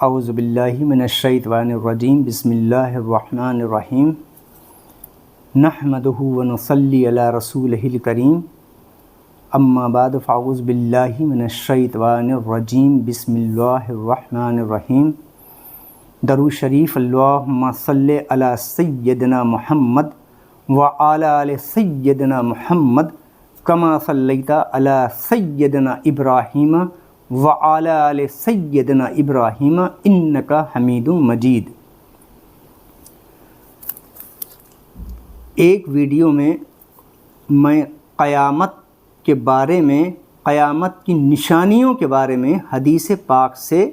اعوذ باللہ من الشیطان الرجیم بسم اللہ الرحمن الرحیم نحمدہ ونصلی علی رسولہ الکریم اما بعد فاعوذ باللہ من الشیطان الرجیم بسم اللہ الرحمن الرحیم درود شریف اللہم صلی علی سیدنا محمد وعلی آل سیدنا محمد کما صلیت علی سیدنا ابراہیم وعلی آل سیدنا ابراہیم انکا حمید مجید۔ ایک ویڈیو میں قیامت کے بارے میں، قیامت کی نشانیوں کے بارے میں حدیث پاک سے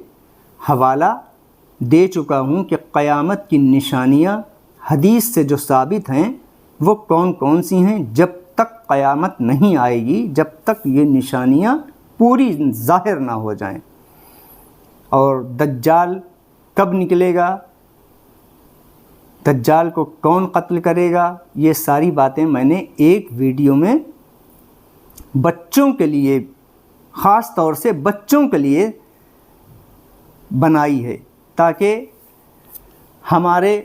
حوالہ دے چکا ہوں کہ قیامت کی نشانیاں حدیث سے جو ثابت ہیں وہ کون کون سی ہیں۔ جب تک قیامت نہیں آئے گی، جب تک یہ نشانیاں پوری ظاہر نہ ہو جائیں، اور دجال کب نکلے گا، دجال کو کون قتل کرے گا، یہ ساری باتیں میں نے ایک ویڈیو میں بچوں کے لیے، خاص طور سے بچوں کے لیے بنائی ہے، تاکہ ہمارے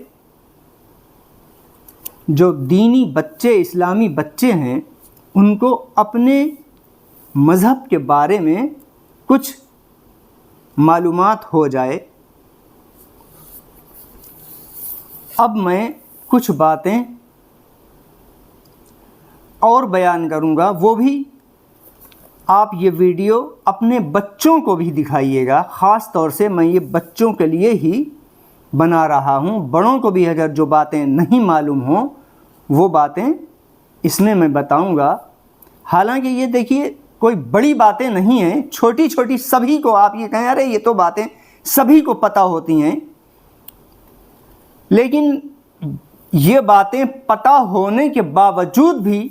جو دینی بچے، اسلامی بچے ہیں، ان کو اپنے مذہب کے بارے میں کچھ معلومات ہو جائے۔ اب میں کچھ باتیں اور بیان کروں گا، وہ بھی آپ یہ ویڈیو اپنے بچوں کو بھی دکھائیے گا۔ خاص طور سے میں یہ بچوں کے لیے ہی بنا رہا ہوں، بڑوں کو بھی اگر جو باتیں نہیں معلوم ہوں وہ باتیں اس میں بتاؤں گا۔ حالانکہ یہ دیکھیے کوئی بڑی باتیں نہیں ہیں، چھوٹی چھوٹی، سبھی کو آپ یہ کہیں ارے یہ تو باتیں سبھی کو پتہ ہوتی ہیں، لیکن یہ باتیں پتہ ہونے کے باوجود بھی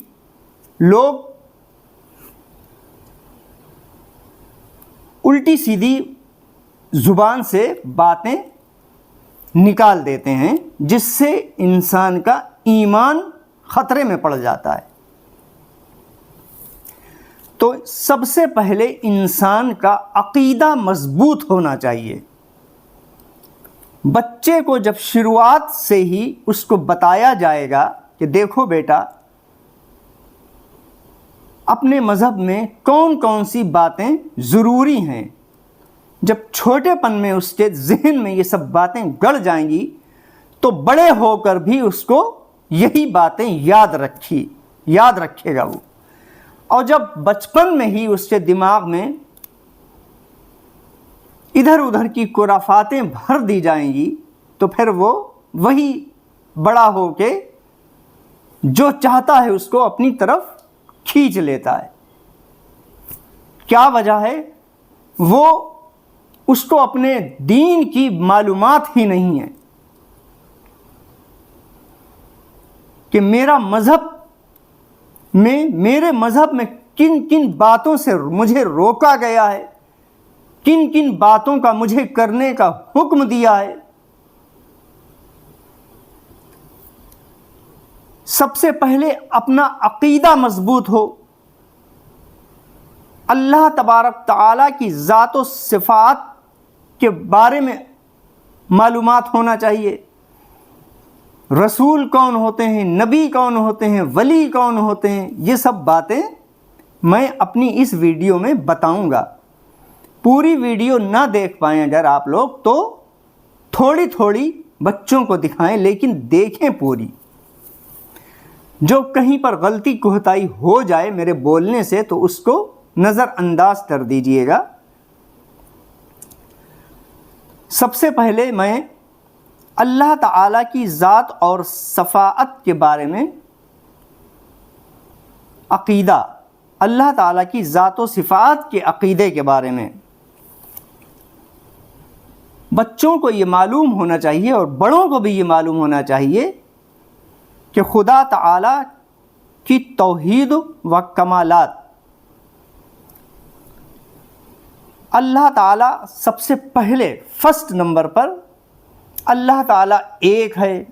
لوگ الٹی سیدھی زبان سے باتیں نکال دیتے ہیں، جس سے انسان کا ایمان خطرے میں پڑ جاتا ہے۔ تو سب سے پہلے انسان کا عقیدہ مضبوط ہونا چاہیے۔ بچے کو جب شروعات سے ہی اس کو بتایا جائے گا کہ دیکھو بیٹا، اپنے مذہب میں کون کون سی باتیں ضروری ہیں، جب چھوٹے پن میں اس کے ذہن میں یہ سب باتیں گڑ جائیں گی تو بڑے ہو کر بھی اس کو یہی باتیں یاد رکھے گا وہ۔ اور جب بچپن میں ہی اس کے دماغ میں ادھر ادھر کی خرافاتیں بھر دی جائیں گی تو پھر وہ وہی بڑا ہو کے جو چاہتا ہے اس کو اپنی طرف کھینچ لیتا ہے۔ کیا وجہ ہے؟ وہ اس کو اپنے دین کی معلومات ہی نہیں ہے کہ میرے مذہب میں کن کن باتوں سے مجھے روکا گیا ہے، کن کن باتوں کا مجھے کرنے کا حکم دیا ہے۔ سب سے پہلے اپنا عقیدہ مضبوط ہو، اللہ تبارک تعالیٰ کی ذات و صفات کے بارے میں معلومات ہونا چاہیے۔ رسول کون ہوتے ہیں، نبی کون ہوتے ہیں، ولی کون ہوتے ہیں، یہ سب باتیں میں اپنی اس ویڈیو میں بتاؤں گا۔ پوری ویڈیو نہ دیکھ پائیں اگر آپ لوگ تو تھوڑی تھوڑی بچوں کو دکھائیں، لیکن دیکھیں پوری۔ جو کہیں پر غلطی کوتاہی ہو جائے میرے بولنے سے تو اس کو نظر انداز کر دیجئے گا۔ سب سے پہلے میں اللہ تعالیٰ کی ذات اور صفات کے بارے میں عقیدہ، اللہ تعالیٰ کی ذات و صفات کے عقیدے کے بارے میں بچوں کو یہ معلوم ہونا چاہیے اور بڑوں کو بھی یہ معلوم ہونا چاہیے کہ خدا تعالیٰ کی توحید و کمالات، اللہ تعالیٰ سب سے پہلے فرسٹ نمبر پر اللہ تعالیٰ ایک ہے۔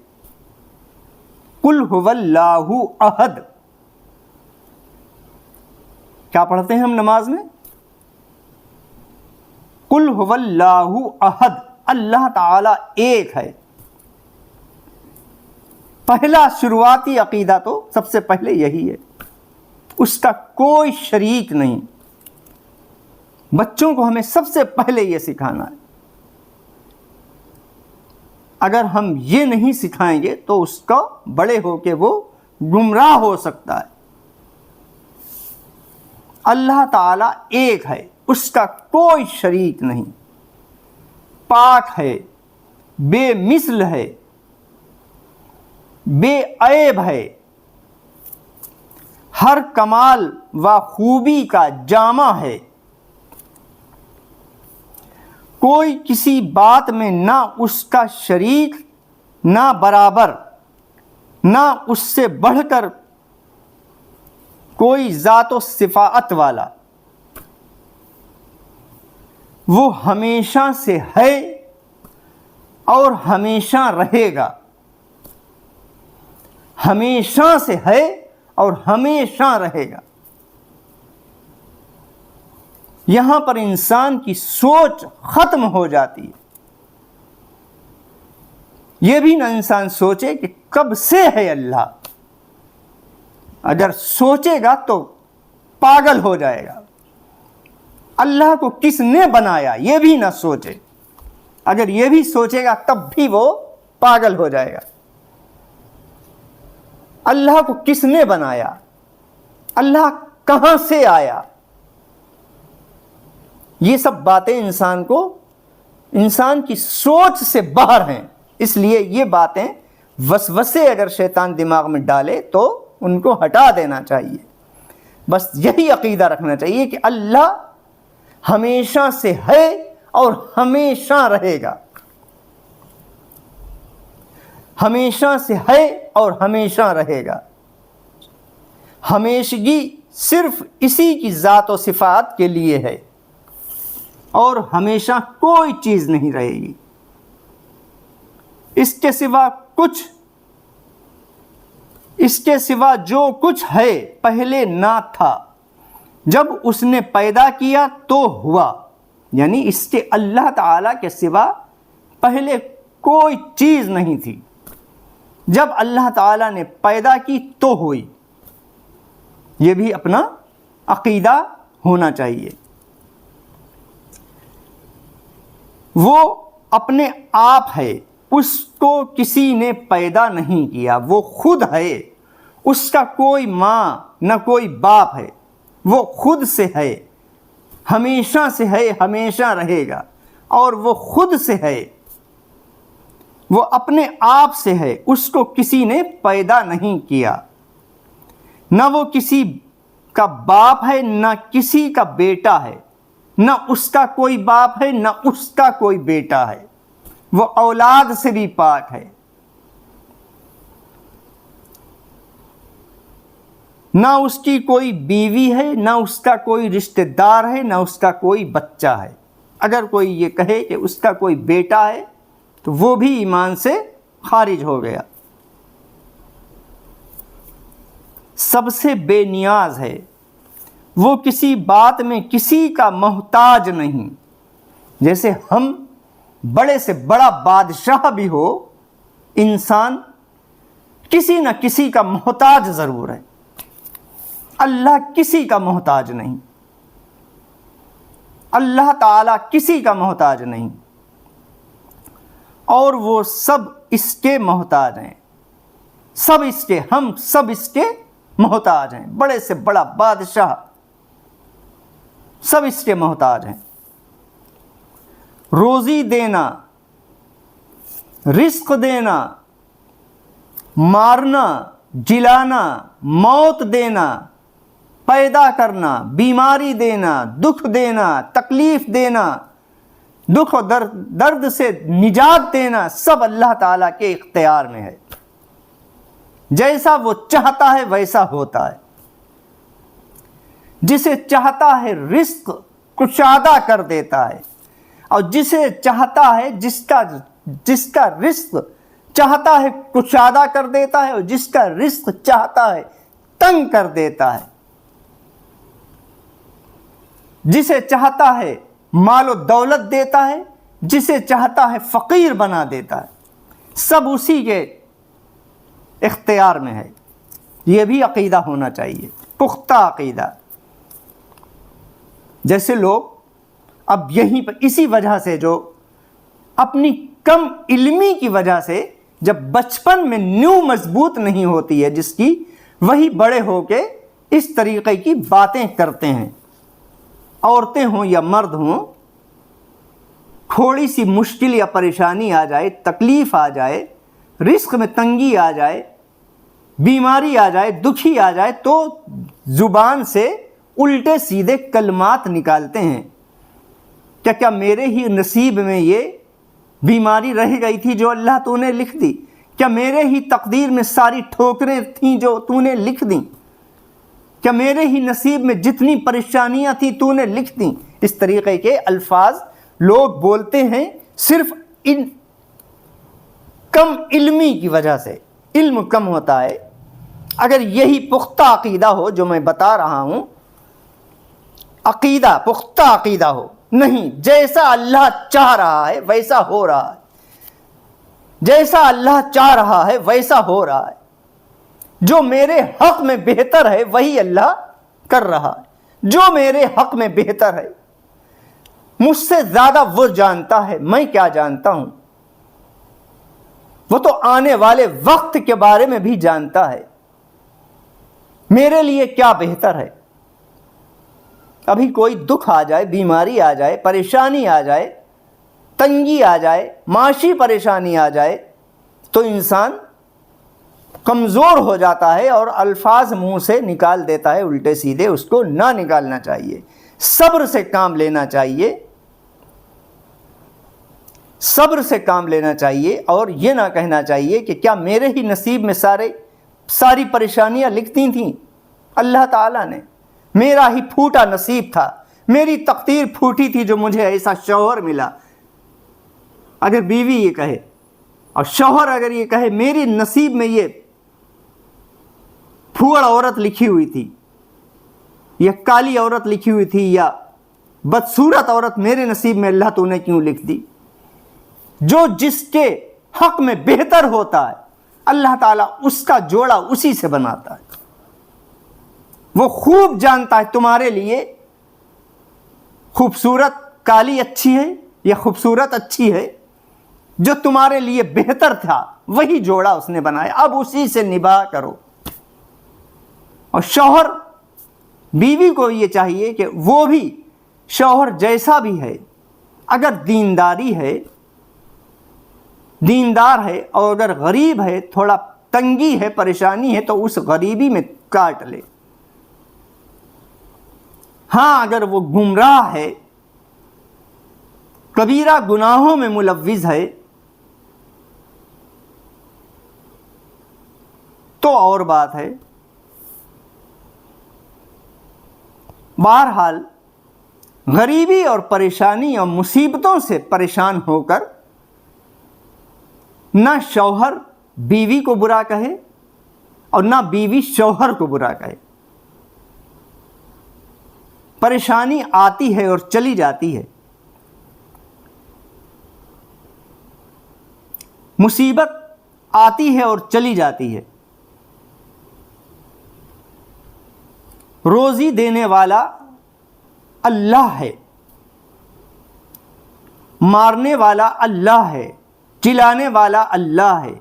قل هو اللہ احد، کیا پڑھتے ہیں ہم نماز میں؟ قل هو اللہ احد، اللہ تعالیٰ ایک ہے۔ پہلا شروعاتی عقیدہ تو سب سے پہلے یہی ہے، اس کا کوئی شریک نہیں۔ بچوں کو ہمیں سب سے پہلے یہ سکھانا ہے۔ اگر ہم یہ نہیں سکھائیں گے تو اس کو بڑے ہو کے وہ گمراہ ہو سکتا ہے۔ اللہ تعالیٰ ایک ہے، اس کا کوئی شریک نہیں، پاک ہے، بے مثل ہے، بے عیب ہے، ہر کمال و خوبی کا جامع ہے۔ کوئی کسی بات میں نہ اس کا شریک، نہ برابر، نہ اس سے بڑھ کر کوئی ذات و صفات والا۔ وہ ہمیشہ سے ہے اور ہمیشہ رہے گا، ہمیشہ سے ہے اور ہمیشہ رہے گا۔ یہاں پر انسان کی سوچ ختم ہو جاتی ہے۔ یہ بھی نہ انسان سوچے کہ کب سے ہے اللہ، اگر سوچے گا تو پاگل ہو جائے گا۔ اللہ کو کس نے بنایا یہ بھی نہ سوچے، اگر یہ بھی سوچے گا تب بھی وہ پاگل ہو جائے گا۔ اللہ کو کس نے بنایا، اللہ کہاں سے آیا، یہ سب باتیں انسان کی سوچ سے باہر ہیں۔ اس لیے یہ باتیں وسوسے اگر شیطان دماغ میں ڈالے تو ان کو ہٹا دینا چاہیے۔ بس یہی عقیدہ رکھنا چاہیے کہ اللہ ہمیشہ سے ہے اور ہمیشہ رہے گا، ہمیشہ سے ہے اور ہمیشہ رہے گا۔ ہمیشگی صرف اسی کی ذات و صفات کے لیے ہے اور ہمیشہ کوئی چیز نہیں رہے گی۔ اس کے سوا جو کچھ ہے پہلے نہ تھا، جب اس نے پیدا کیا تو ہوا۔ یعنی اس کے اللہ تعالیٰ کے سوا پہلے کوئی چیز نہیں تھی، جب اللہ تعالیٰ نے پیدا کی تو ہوئی۔ یہ بھی اپنا عقیدہ ہونا چاہیے۔ وہ اپنے آپ ہے، اس کو کسی نے پیدا نہیں کیا، وہ خود ہے، اس کا کوئی ماں نہ کوئی باپ ہے، وہ خود سے ہے، ہمیشہ سے ہے، ہمیشہ رہے گا، اور وہ خود سے ہے، وہ اپنے آپ سے ہے، اس کو کسی نے پیدا نہیں کیا، نہ وہ کسی کا باپ ہے نہ کسی کا بیٹا ہے، نہ اس کا کوئی باپ ہے نہ اس کا کوئی بیٹا ہے، وہ اولاد سے بھی پاک ہے، نہ اس کی کوئی بیوی ہے نہ اس کا کوئی رشتہ دار ہے نہ اس کا کوئی بچہ ہے۔ اگر کوئی یہ کہے کہ اس کا کوئی بیٹا ہے تو وہ بھی ایمان سے خارج ہو گیا۔ سب سے بے نیاز ہے، وہ کسی بات میں کسی کا محتاج نہیں۔ جیسے ہم بڑے سے بڑا بادشاہ بھی ہو، انسان کسی نہ کسی کا محتاج ضرور ہے، اللہ کسی کا محتاج نہیں، اللہ تعالیٰ کسی کا محتاج نہیں، اور وہ سب اس کے محتاج ہیں، ہم سب اس کے محتاج ہیں۔ بڑے سے بڑا بادشاہ سب اس کے محتاج ہیں۔ روزی دینا، رزق دینا، مارنا، جلانا، موت دینا، پیدا کرنا، بیماری دینا، دکھ دینا، تکلیف دینا، دکھ و درد سے نجات دینا، سب اللہ تعالیٰ کے اختیار میں ہے۔ جیسا وہ چاہتا ہے ویسا ہوتا ہے۔ جسے چاہتا ہے رزق کشادہ کر دیتا ہے، اور جسے چاہتا ہے جس کا رزق چاہتا ہے کشادہ کر دیتا ہے، اور جس کا رزق چاہتا ہے تنگ کر دیتا ہے۔ جسے چاہتا ہے مال و دولت دیتا ہے، جسے چاہتا ہے فقیر بنا دیتا ہے، سب اسی کے اختیار میں ہے۔ یہ بھی عقیدہ ہونا چاہیے، پختہ عقیدہ۔ جیسے لوگ اب یہیں پر اسی وجہ سے جو اپنی کم علمی کی وجہ سے جب بچپن میں نیو مضبوط نہیں ہوتی ہے جس کی، وہی بڑے ہو کے اس طریقے کی باتیں کرتے ہیں۔ عورتیں ہوں یا مرد ہوں، تھوڑی سی مشکل یا پریشانی آ جائے، تکلیف آ جائے، رزق میں تنگی آ جائے، بیماری آ جائے، دکھی آ جائے، تو زبان سے الٹے سیدھے کلمات نکالتے ہیں۔ کیا میرے ہی نصیب میں یہ بیماری رہ گئی تھی جو اللہ تو نے لکھ دی؟ کیا میرے ہی تقدیر میں ساری ٹھوکریں تھیں جو تو نے لکھ دیں؟ کیا میرے ہی نصیب میں جتنی پریشانیاں تھیں تو نے لکھ دیں؟ اس طریقے کے الفاظ لوگ بولتے ہیں صرف ان کم علمی کی وجہ سے، علم کم ہوتا ہے۔ اگر یہی پختہ عقیدہ ہو جو میں بتا رہا ہوں، عقیدہ پختہ عقیدہ ہو، نہیں جیسا اللہ چاہ رہا ہے ویسا ہو رہا ہے، جیسا اللہ چاہ رہا ہے ویسا ہو رہا ہے، جو میرے حق میں بہتر ہے وہی اللہ کر رہا ہے، جو میرے حق میں بہتر ہے، مجھ سے زیادہ وہ جانتا ہے، میں کیا جانتا ہوں، وہ تو آنے والے وقت کے بارے میں بھی جانتا ہے، میرے لیے کیا بہتر ہے۔ ابھی کوئی دکھ آ جائے، بیماری آ جائے، پریشانی آ جائے، تنگی آ جائے، معاشی پریشانی آ جائے، تو انسان کمزور ہو جاتا ہے اور الفاظ منہ سے نکال دیتا ہے الٹے سیدھے۔ اس کو نہ نکالنا چاہیے، صبر سے کام لینا چاہیے، صبر سے کام لینا چاہیے، اور یہ نہ کہنا چاہیے کہ کیا میرے ہی نصیب میں ساری پریشانیاں لکھتی تھیں اللہ تعالیٰ نے؟ میرا ہی پھوٹا نصیب تھا، میری تقدیر پھوٹی تھی جو مجھے ایسا شوہر ملا۔ اگر بیوی یہ کہے اور شوہر اگر یہ کہے میری نصیب میں یہ پھوڑ عورت لکھی ہوئی تھی، یا کالی عورت لکھی ہوئی تھی، یا بدصورت عورت میرے نصیب میں اللہ تو نے کیوں لکھ دی؟ جو جس کے حق میں بہتر ہوتا ہے اللہ تعالیٰ اس کا جوڑا اسی سے بناتا ہے۔ وہ خوب جانتا ہے تمہارے لیے خوبصورت کالی اچھی ہے یا خوبصورت اچھی ہے، جو تمہارے لیے بہتر تھا وہی جوڑا اس نے بنایا، اب اسی سے نباہ کرو۔ اور شوہر بیوی کو یہ چاہیے کہ وہ بھی شوہر جیسا بھی ہے، اگر دیندار ہے اور اگر غریب ہے، تھوڑا تنگی ہے، پریشانی ہے، تو اس غریبی میں کاٹ لے۔ ہاں اگر وہ گمراہ ہے، کبیرہ گناہوں میں ملوث ہے، تو اور بات ہے۔ بہرحال غریبی اور پریشانی اور مصیبتوں سے پریشان ہو کر نہ شوہر بیوی کو برا کہے اور نہ بیوی شوہر کو برا کہے۔ پریشانی آتی ہے اور چلی جاتی ہے، مصیبت آتی ہے اور چلی جاتی ہے، روزی دینے والا اللہ ہے، مارنے والا اللہ ہے، چلانے والا اللہ ہے،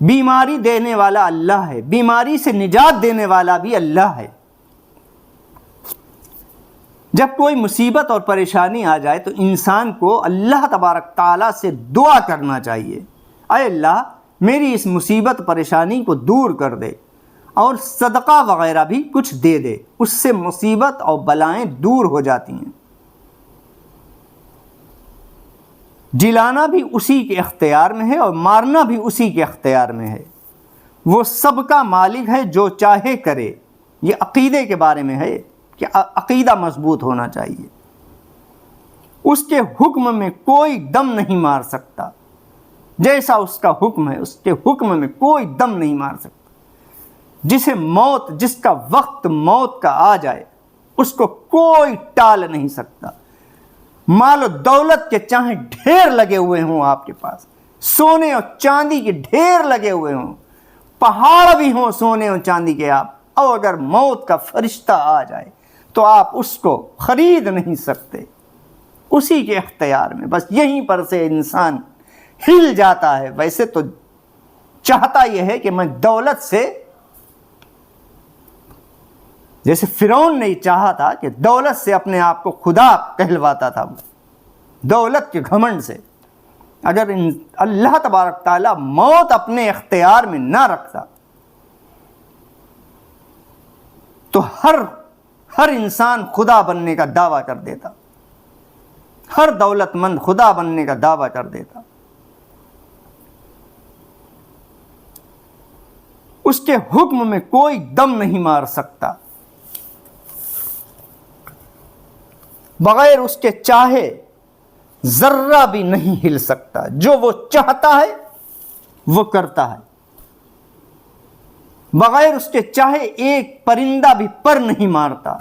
بیماری دینے والا اللہ ہے، بیماری سے نجات دینے والا بھی اللہ ہے۔ جب کوئی مصیبت اور پریشانی آ جائے تو انسان کو اللہ تبارک تعالیٰ سے دعا کرنا چاہیے، اے اللہ میری اس مصیبت پریشانی کو دور کر دے، اور صدقہ وغیرہ بھی کچھ دے دے، اس سے مصیبت اور بلائیں دور ہو جاتی ہیں۔ جلانا بھی اسی کے اختیار میں ہے اور مارنا بھی اسی کے اختیار میں ہے، وہ سب کا مالک ہے، جو چاہے کرے۔ یہ عقیدے کے بارے میں ہے کہ عقیدہ مضبوط ہونا چاہیے۔ اس کے حکم میں کوئی دم نہیں مار سکتا، جیسا اس کا حکم ہے اس کے حکم میں کوئی دم نہیں مار سکتا۔ جس کا وقت موت کا آ جائے اس کو کوئی ٹال نہیں سکتا۔ مال و دولت کے چاہے ڈھیر لگے ہوئے ہوں آپ کے پاس، سونے اور چاندی کے ڈھیر لگے ہوئے ہوں، پہاڑ بھی ہوں سونے اور چاندی کے، آپ اور اگر موت کا فرشتہ آ جائے تو آپ اس کو خرید نہیں سکتے، اسی کے اختیار میں، بس یہیں پر سے انسان ہل جاتا ہے۔ ویسے تو چاہتا یہ ہے کہ میں دولت سے، جیسے فرعون نے چاہا تھا کہ دولت سے اپنے آپ کو خدا کہلواتا تھا، دولت کے گھمنڈ سے، اگر اللہ تبارک تعالیٰ موت اپنے اختیار میں نہ رکھتا تو ہر انسان خدا بننے کا دعویٰ کر دیتا، ہر دولت مند خدا بننے کا دعویٰ کر دیتا۔ اس کے حکم میں کوئی دم نہیں مار سکتا، بغیر اس کے چاہے ذرہ بھی نہیں ہل سکتا، جو وہ چاہتا ہے وہ کرتا ہے، بغیر اس کے چاہے ایک پرندہ بھی پر نہیں مارتا۔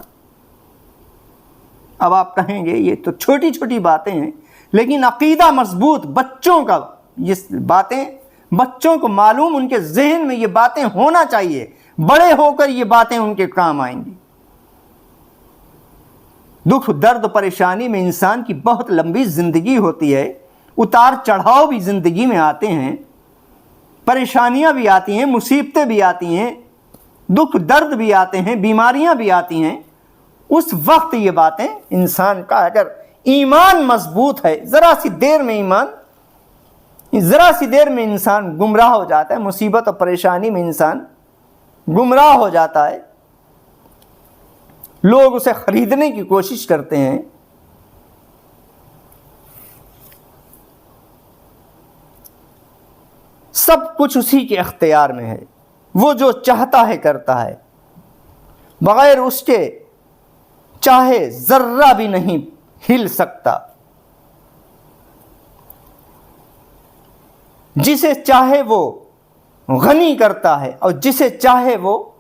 اب آپ کہیں گے یہ تو چھوٹی چھوٹی باتیں ہیں، لیکن عقیدہ مضبوط بچوں کا، یہ باتیں بچوں کو معلوم، ان کے ذہن میں یہ باتیں ہونا چاہیے، بڑے ہو کر یہ باتیں ان کے کام آئیں گی۔ دکھ درد پریشانی میں انسان کی بہت لمبی زندگی ہوتی ہے، اتار چڑھاؤ بھی زندگی میں آتے ہیں، پریشانیاں بھی آتی ہیں، مصیبتیں بھی آتی ہیں، دکھ درد بھی آتے ہیں، بیماریاں بھی آتی ہیں۔ اس وقت یہ باتیں انسان کا اگر ایمان مضبوط ہے، ذرا سی دیر میں انسان گمراہ ہو جاتا ہے، مصیبت اور پریشانی میں انسان گمراہ ہو جاتا ہے، لوگ اسے خریدنے کی کوشش کرتے ہیں۔ سب کچھ اسی کے اختیار میں ہے، وہ جو چاہتا ہے کرتا ہے، بغیر اس کے چاہے ذرہ بھی نہیں ہل سکتا، جسے چاہے وہ غنی کرتا ہے اور جسے چاہے وہ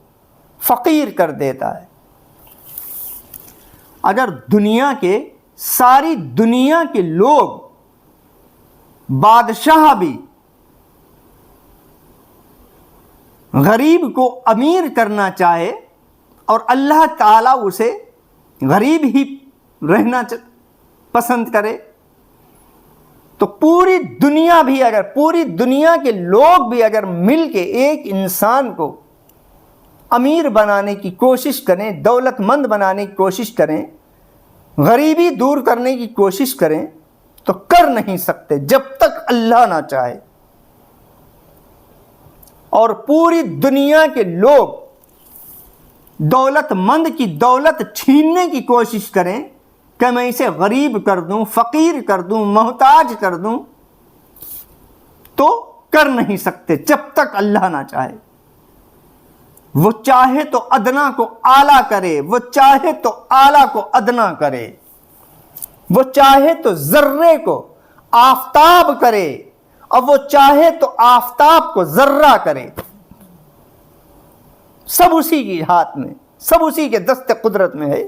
فقیر کر دیتا ہے۔ اگر ساری دنیا کے لوگ، بادشاہ بھی غریب کو امیر کرنا چاہے اور اللہ تعالیٰ اسے غریب ہی رہنا پسند کرے، تو پوری دنیا کے لوگ بھی اگر مل کے ایک انسان کو امیر بنانے کی کوشش کریں، دولت مند بنانے کی کوشش کریں، غریبی دور کرنے کی کوشش کریں، تو کر نہیں سکتے جب تک اللہ نہ چاہے۔ اور پوری دنیا کے لوگ دولت مند کی دولت چھیننے کی کوشش کریں کہ میں اسے غریب کر دوں، فقیر کر دوں، محتاج کر دوں، تو کر نہیں سکتے جب تک اللہ نہ چاہے۔ وہ چاہے تو ادنا کو اعلیٰ کرے، وہ چاہے تو اعلیٰ کو ادنا کرے، وہ چاہے تو ذرے کو آفتاب کرے اور وہ چاہے تو آفتاب کو ذرہ کرے، سب اسی کے ہاتھ میں، سب اسی کے دست قدرت میں ہے۔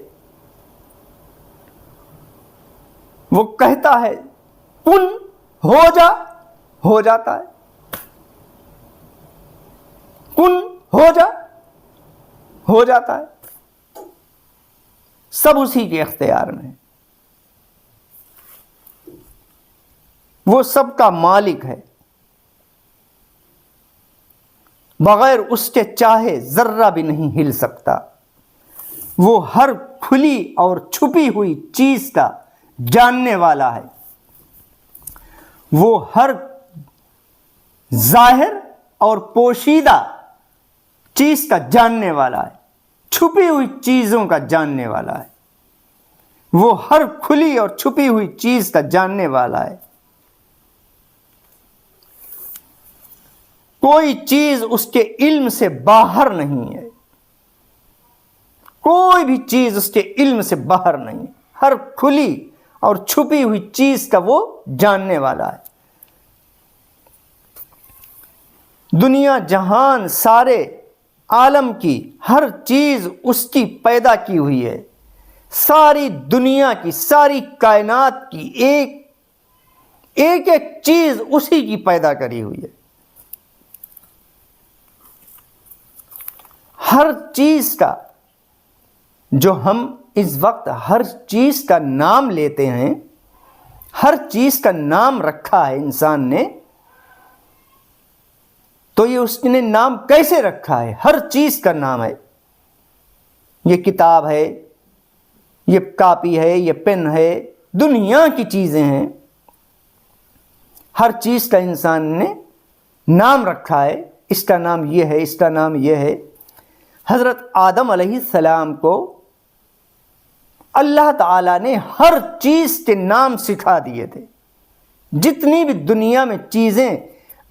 وہ کہتا ہے کن ہو جا، ہو جاتا ہے، کن ہو جا، ہو جاتا ہے، سب اسی کے اختیار میں، وہ سب کا مالک ہے، بغیر اس کے چاہے ذرہ بھی نہیں ہل سکتا۔ وہ ہر کھلی اور چھپی ہوئی چیز کا جاننے والا ہے، وہ ہر ظاہر اور پوشیدہ چیز کا جاننے والا ہے، چھپی ہوئی چیزوں کا جاننے والا ہے، وہ ہر کھلی اور چھپی ہوئی چیز کا جاننے والا ہے۔ کوئی چیز اس کے علم سے باہر نہیں ہے، کوئی بھی چیز اس کے علم سے باہر نہیں ہے، ہر کھلی اور چھپی ہوئی چیز کا وہ جاننے والا ہے۔ دنیا جہان سارے عالم کی ہر چیز اس کی پیدا کی ہوئی ہے، ساری دنیا کی، ساری کائنات کی ایک ایک چیز اسی کی پیدا کری ہوئی ہے. ہر چیز کا جو ہم اس وقت ہر چیز کا نام لیتے ہیں، ہر چیز کا نام رکھا ہے انسان نے، تو یہ اس نے نام کیسے رکھا ہے؟ ہر چیز کا نام ہے. یہ کتاب ہے، یہ کاپی ہے، یہ پین ہے، دنیا کی چیزیں ہیں. ہر چیز کا انسان نے نام رکھا ہے. اس کا نام یہ ہے، اس کا نام یہ ہے. حضرت آدم علیہ السلام کو اللہ تعالیٰ نے ہر چیز کے نام سکھا دیے تھے. جتنی بھی دنیا میں چیزیں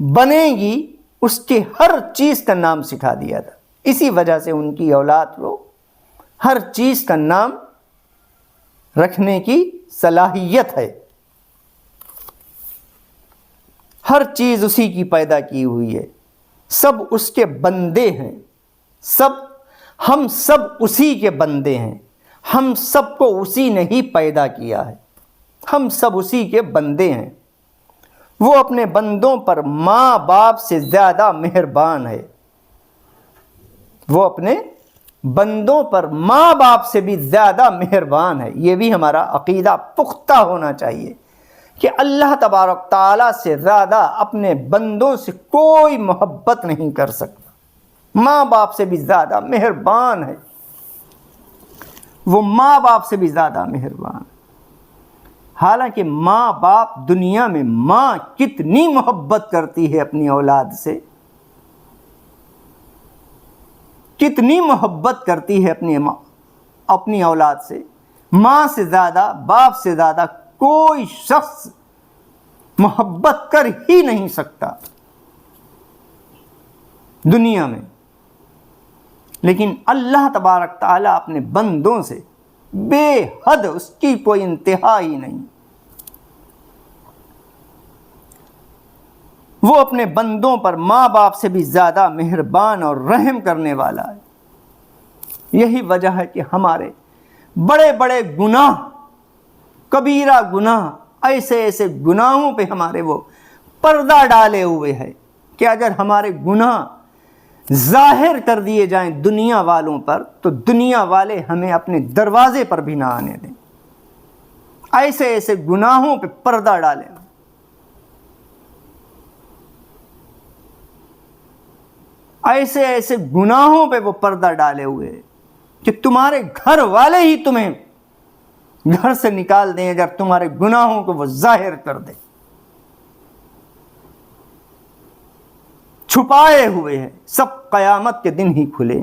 بنیں گی اس کے ہر چیز کا نام سکھا دیا تھا. اسی وجہ سے ان کی اولاد کو ہر چیز کا نام رکھنے کی صلاحیت ہے. ہر چیز اسی کی پیدا کی ہوئی ہے. سب اس کے بندے ہیں. ہم سب اسی کے بندے ہیں. ہم سب کو اسی نے ہی پیدا کیا ہے. ہم سب اسی کے بندے ہیں. وہ اپنے بندوں پر ماں باپ سے زیادہ مہربان ہے. وہ اپنے بندوں پر ماں باپ سے بھی زیادہ مہربان ہے. یہ بھی ہمارا عقیدہ پختہ ہونا چاہیے کہ اللہ تبارک تعالیٰ سے زیادہ اپنے بندوں سے کوئی محبت نہیں کر سکتا. ماں باپ سے بھی زیادہ مہربان ہے. وہ ماں باپ سے بھی زیادہ مہربان. حالانکہ ماں باپ دنیا میں ماں کتنی محبت کرتی ہے اپنی اولاد سے، کتنی محبت کرتی ہے اپنی اولاد سے. ماں سے زیادہ، باپ سے زیادہ کوئی شخص محبت کر ہی نہیں سکتا دنیا میں. لیکن اللہ تبارک تعالیٰ اپنے بندوں سے بے حد، اس کی کوئی انتہا ہی نہیں. وہ اپنے بندوں پر ماں باپ سے بھی زیادہ مہربان اور رحم کرنے والا ہے. یہی وجہ ہے کہ ہمارے بڑے بڑے گناہ، کبیرہ گناہ، ایسے ایسے گناہوں پہ ہمارے وہ پردہ ڈالے ہوئے ہیں کہ اگر ہمارے گناہ ظاہر کر دیے جائیں دنیا والوں پر تو دنیا والے ہمیں اپنے دروازے پر بھی نہ آنے دیں. ایسے ایسے گناہوں پہ پردہ ڈالیں. ایسے ایسے گناہوں پہ وہ پردہ ڈالے ہوئے کہ تمہارے گھر والے ہی تمہیں گھر سے نکال دیں اگر تمہارے گناہوں کو وہ ظاہر کر دیں. چھپائے ہوئے ہیں، سب قیامت کے دن ہی کھلیں.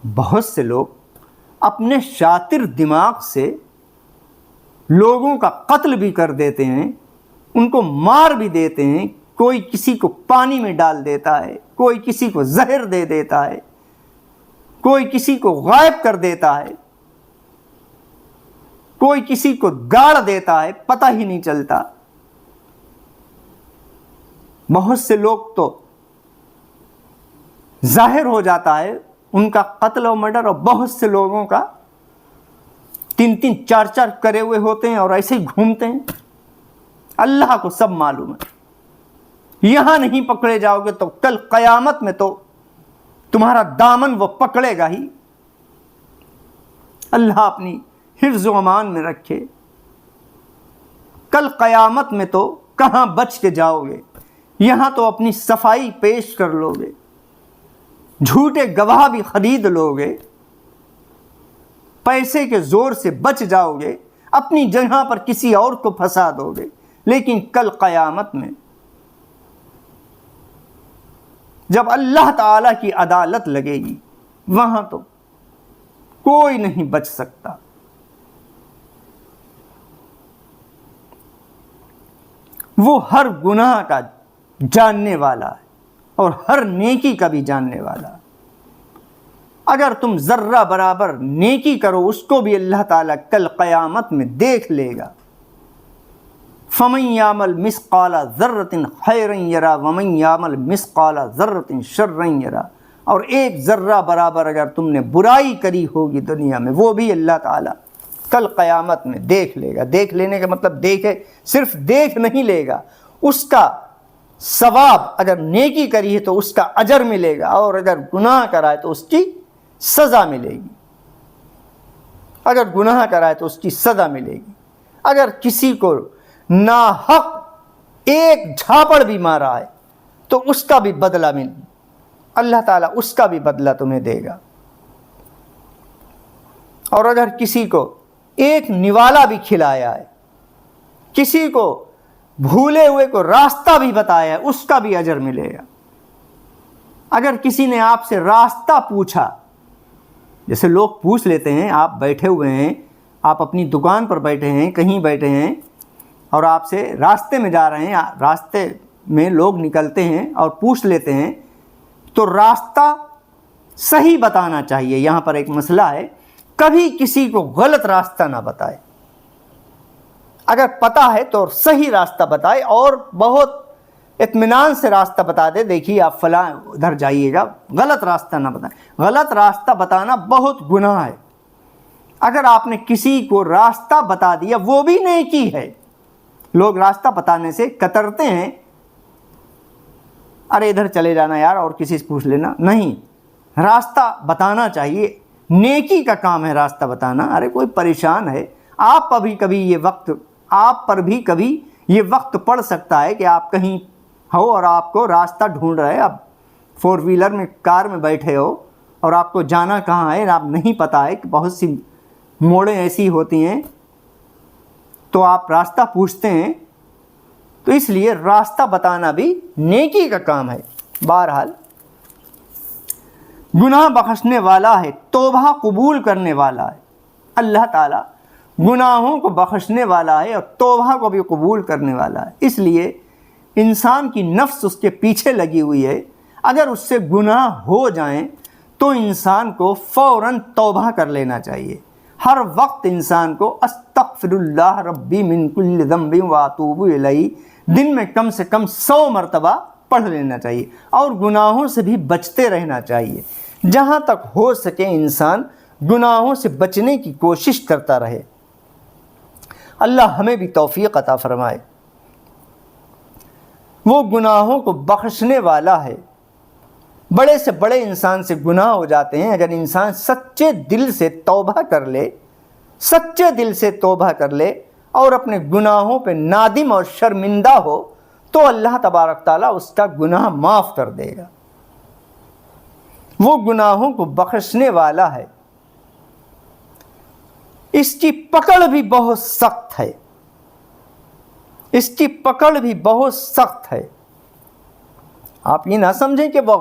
بہت سے لوگ اپنے شاطر دماغ سے لوگوں کا قتل بھی کر دیتے ہیں، ان کو مار بھی دیتے ہیں. کوئی کسی کو پانی میں ڈال دیتا ہے، کوئی کسی کو زہر دے دیتا ہے، کوئی کسی کو غائب کر دیتا ہے، کوئی کسی کو گاڑ دیتا ہے، پتہ ہی نہیں چلتا. بہت سے لوگ تو ظاہر ہو جاتا ہے ان کا قتل و مرڈر، اور بہت سے لوگوں کا 3 4 کرے ہوئے ہوتے ہیں اور ایسے ہی گھومتے ہیں. اللہ کو سب معلوم ہے. یہاں نہیں پکڑے جاؤ گے تو کل قیامت میں تو تمہارا دامن وہ پکڑے گا ہی. اللہ اپنی حفظ و امان میں رکھے. کل قیامت میں تو کہاں بچ کے جاؤ گے؟ یہاں تو اپنی صفائی پیش کر لو گے، جھوٹے گواہ بھی خرید لو گے، پیسے کے زور سے بچ جاؤ گے، اپنی جگہ پر کسی اور کو پھنسا دو گے. لیکن کل قیامت میں جب اللہ تعالیٰ کی عدالت لگے گی وہاں تو کوئی نہیں بچ سکتا. وہ ہر گناہ کا جاننے والا ہے اور ہر نیکی کا بھی جاننے والا ہے. اگر تم ذرہ برابر نیکی کرو اس کو بھی اللہ تعالیٰ کل قیامت میں دیکھ لے گا. فَمَن يَعْمَلْ مِثْقَالَ ذَرَّةٍ خَيْرًا يَرَى وَمَن يَعْمَلْ مِثْقَالَ ذَرَّةٍ شَرًّا يَرَى اور ایک ذرہ برابر اگر تم نے برائی کری ہوگی دنیا میں، وہ بھی اللہ تعالیٰ کل قیامت میں دیکھ لے گا۔ دیکھ لینے کا مطلب دیکھے صرف دیکھ نہیں لے گا، اس کا ثواب اگر نیکی کری ہے تو اس کا اجر ملے گا، اور اگر گناہ کرا ہے تو اس کی سزا ملے گی۔ اگر گناہ کرا ہے تو اس کی سزا ملے گی۔ اگر کسی کو ناحق ایک جھاپڑ بھی مارا ہے تو اس کا بھی بدلہ اللہ تعالیٰ اس کا بھی بدلہ تمہیں دے گا۔ اور اگر کسی کو ایک نوالا بھی کھلایا ہے، کسی کو بھولے ہوئے کو راستہ بھی بتایا ہے، اس کا بھی اجر ملے گا۔ اگر کسی نے آپ سے راستہ پوچھا، جیسے لوگ پوچھ لیتے ہیں، آپ بیٹھے ہوئے ہیں، آپ اپنی دکان پر بیٹھے ہیں، کہیں بیٹھے ہیں، اور آپ سے راستے میں جا رہے ہیں، راستے میں لوگ نکلتے ہیں اور پوچھ لیتے ہیں، تو راستہ صحیح بتانا چاہیے۔ یہاں پر ایک مسئلہ ہے، کبھی کسی کو غلط راستہ نہ بتائے، اگر پتہ ہے تو صحیح راستہ بتائے، اور بہت اطمینان سے راستہ بتا دے، دیکھیے آپ فلاں ادھر جائیے گا، غلط راستہ نہ بتائیں۔ غلط راستہ بتانا بہت گناہ ہے۔ اگر آپ نے کسی کو راستہ بتا دیا، وہ بھی نیکی ہے۔ لوگ راستہ بتانے سے کترتے ہیں، ارے ادھر چلے جانا یار اور کسی سے پوچھ لینا، نہیں، راستہ بتانا چاہیے، نیکی کا کام ہے راستہ بتانا۔ ارے کوئی پریشان ہے، آپ پر بھی کبھی یہ وقت پڑ سکتا ہے کہ آپ کہیں ہو اور آپ کو راستہ ڈھونڈ رہے، اب 4 ویلر میں کار میں بیٹھے ہو اور آپ کو جانا کہاں ہے، آپ نہیں پتہ ہے کہ بہت سی موڑیں ایسی ہوتی ہیں، تو آپ راستہ پوچھتے ہیں، تو اس لیے راستہ بتانا بھی نیکی کا کام ہے۔ بہرحال گناہ بخشنے والا ہے، توبہ قبول کرنے والا ہے۔ اللہ تعالیٰ گناہوں کو بخشنے والا ہے اور توبہ کو بھی قبول کرنے والا ہے۔ اس لیے انسان کی نفس اس کے پیچھے لگی ہوئی ہے، اگر اس سے گناہ ہو جائیں تو انسان کو فوراً توبہ کر لینا چاہیے۔ ہر وقت انسان کو استغفر اللہ ربی من کل ذنب واتوب الیہ دن میں کم سے کم 100 مرتبہ پڑھ لینا چاہیے، اور گناہوں سے بھی بچتے رہنا چاہیے۔ جہاں تک ہو سکے انسان گناہوں سے بچنے کی کوشش کرتا رہے۔ اللہ ہمیں بھی توفیق عطا فرمائے۔ وہ گناہوں کو بخشنے والا ہے۔ بڑے سے بڑے انسان سے گناہ ہو جاتے ہیں، اگر انسان سچے دل سے توبہ کر لے، سچے دل سے توبہ کر لے اور اپنے گناہوں پہ نادم اور شرمندہ ہو، تو اللہ تبارک تعالیٰ اس کا گناہ معاف کر دے گا۔ وہ گناہوں کو بخشنے والا ہے۔ اس کی پکڑ بھی بہت سخت ہے، اس کی پکڑ بھی بہت سخت ہے۔ آپ یہ نہ سمجھیں کہ وہ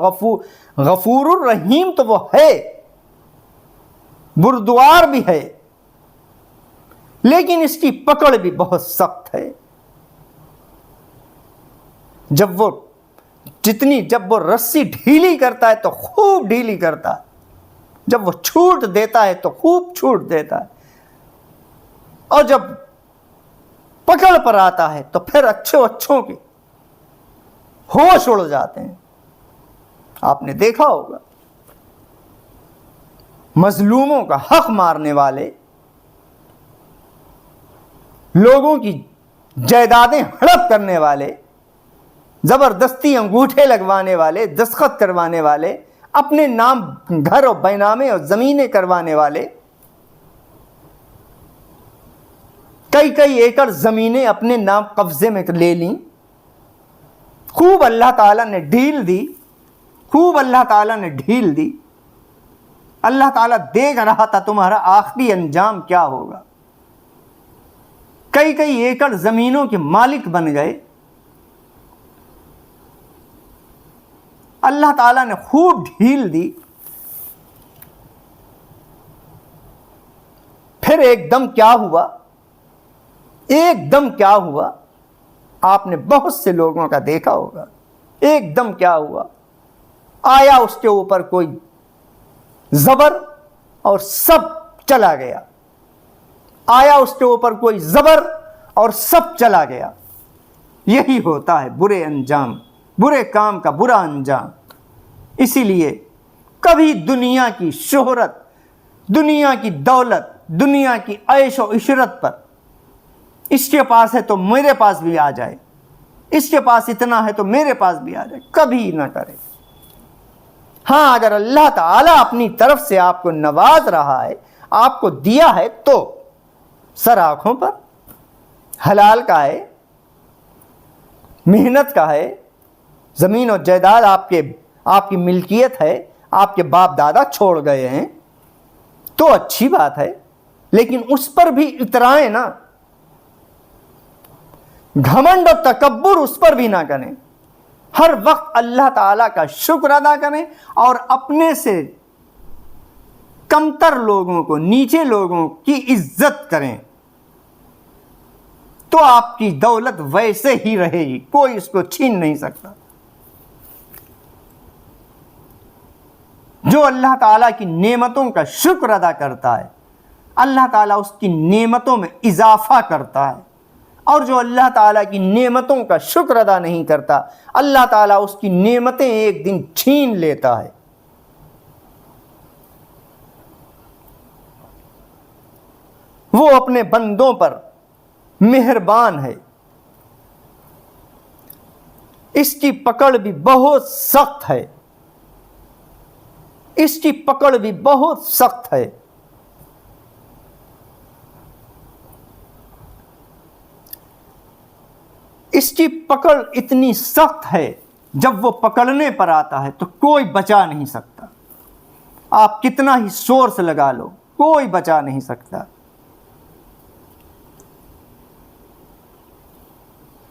غفور الرحیم تو وہ ہے، بردوار بھی ہے، لیکن اس کی پکڑ بھی بہت سخت ہے۔ جب وہ رسی ڈھیلی کرتا ہے تو خوب ڈھیلی کرتا ہے، جب وہ چھوٹ دیتا ہے تو خوب چھوٹ دیتا ہے، اور جب پکڑ پر آتا ہے تو پھر اچھوں کے ہوش اڑ جاتے ہیں۔ آپ نے دیکھا ہوگا مظلوموں کا حق مارنے والے، لوگوں کی جائیدادیں ہڑپ کرنے والے، زبردستی انگوٹھے لگوانے والے، دستخط کروانے والے، اپنے نام گھر اور بینامے اور زمینیں کروانے والے، کئی ایکڑ زمینیں اپنے نام قبضے میں لے لیں، خوب اللہ تعالیٰ نے ڈھیل دی، خوب اللہ تعالیٰ نے ڈھیل دی۔ اللہ تعالیٰ دیکھ رہا تھا تمہارا آخری انجام کیا ہوگا۔ کئی ایکڑ زمینوں کے مالک بن گئے، اللہ تعالیٰ نے خوب ڈھیل دی۔ پھر ایک دم کیا ہوا، آپ نے بہت سے لوگوں کا دیکھا ہوگا۔ ایک دم کیا ہوا، آیا اس کے اوپر کوئی زبر اور سب چلا گیا، آیا اس کے اوپر کوئی زبر اور سب چلا گیا۔ یہی ہوتا ہے برے انجام، برے کام کا برا انجام۔ اسی لیے کبھی دنیا کی شہرت، دنیا کی دولت، دنیا کی عیش و عشرت پر اس کے پاس ہے تو میرے پاس بھی آ جائے، اس کے پاس اتنا ہے تو میرے پاس بھی آ جائے، کبھی نہ کرے۔ ہاں اگر اللہ تعالیٰ اپنی طرف سے آپ کو نواز رہا ہے، آپ کو دیا ہے، تو سر آنکھوں پر، حلال کا ہے، محنت کا ہے، زمین و جائیداد آپ کی ملکیت ہے، آپ کے باپ دادا چھوڑ گئے ہیں، تو اچھی بات ہے، لیکن اس پر بھی اترائیں نا، گھمنڈ اور تکبر اس پر بھی نہ کریں۔ ہر وقت اللہ تعالیٰ کا شکر ادا کریں اور اپنے سے کمتر لوگوں کو، نیچے لوگوں کی عزت کریں، تو آپ کی دولت ویسے ہی رہے گی، کوئی اس کو چھین نہیں سکتا۔ جو اللہ تعالیٰ کی نعمتوں کا شکر ادا کرتا ہے، اللہ تعالیٰ اس کی نعمتوں میں اضافہ کرتا ہے، اور جو اللہ تعالیٰ کی نعمتوں کا شکر ادا نہیں کرتا، اللہ تعالیٰ اس کی نعمتیں ایک دن چھین لیتا ہے۔ وہ اپنے بندوں پر مہربان ہے، اس کی پکڑ بھی بہت سخت ہے، اس کی پکڑ بھی بہت سخت ہے۔ اس کی پکڑ اتنی سخت ہے، جب وہ پکڑنے پر آتا ہے تو کوئی بچا نہیں سکتا، آپ کتنا ہی زور سے لگا لو، کوئی بچا نہیں سکتا۔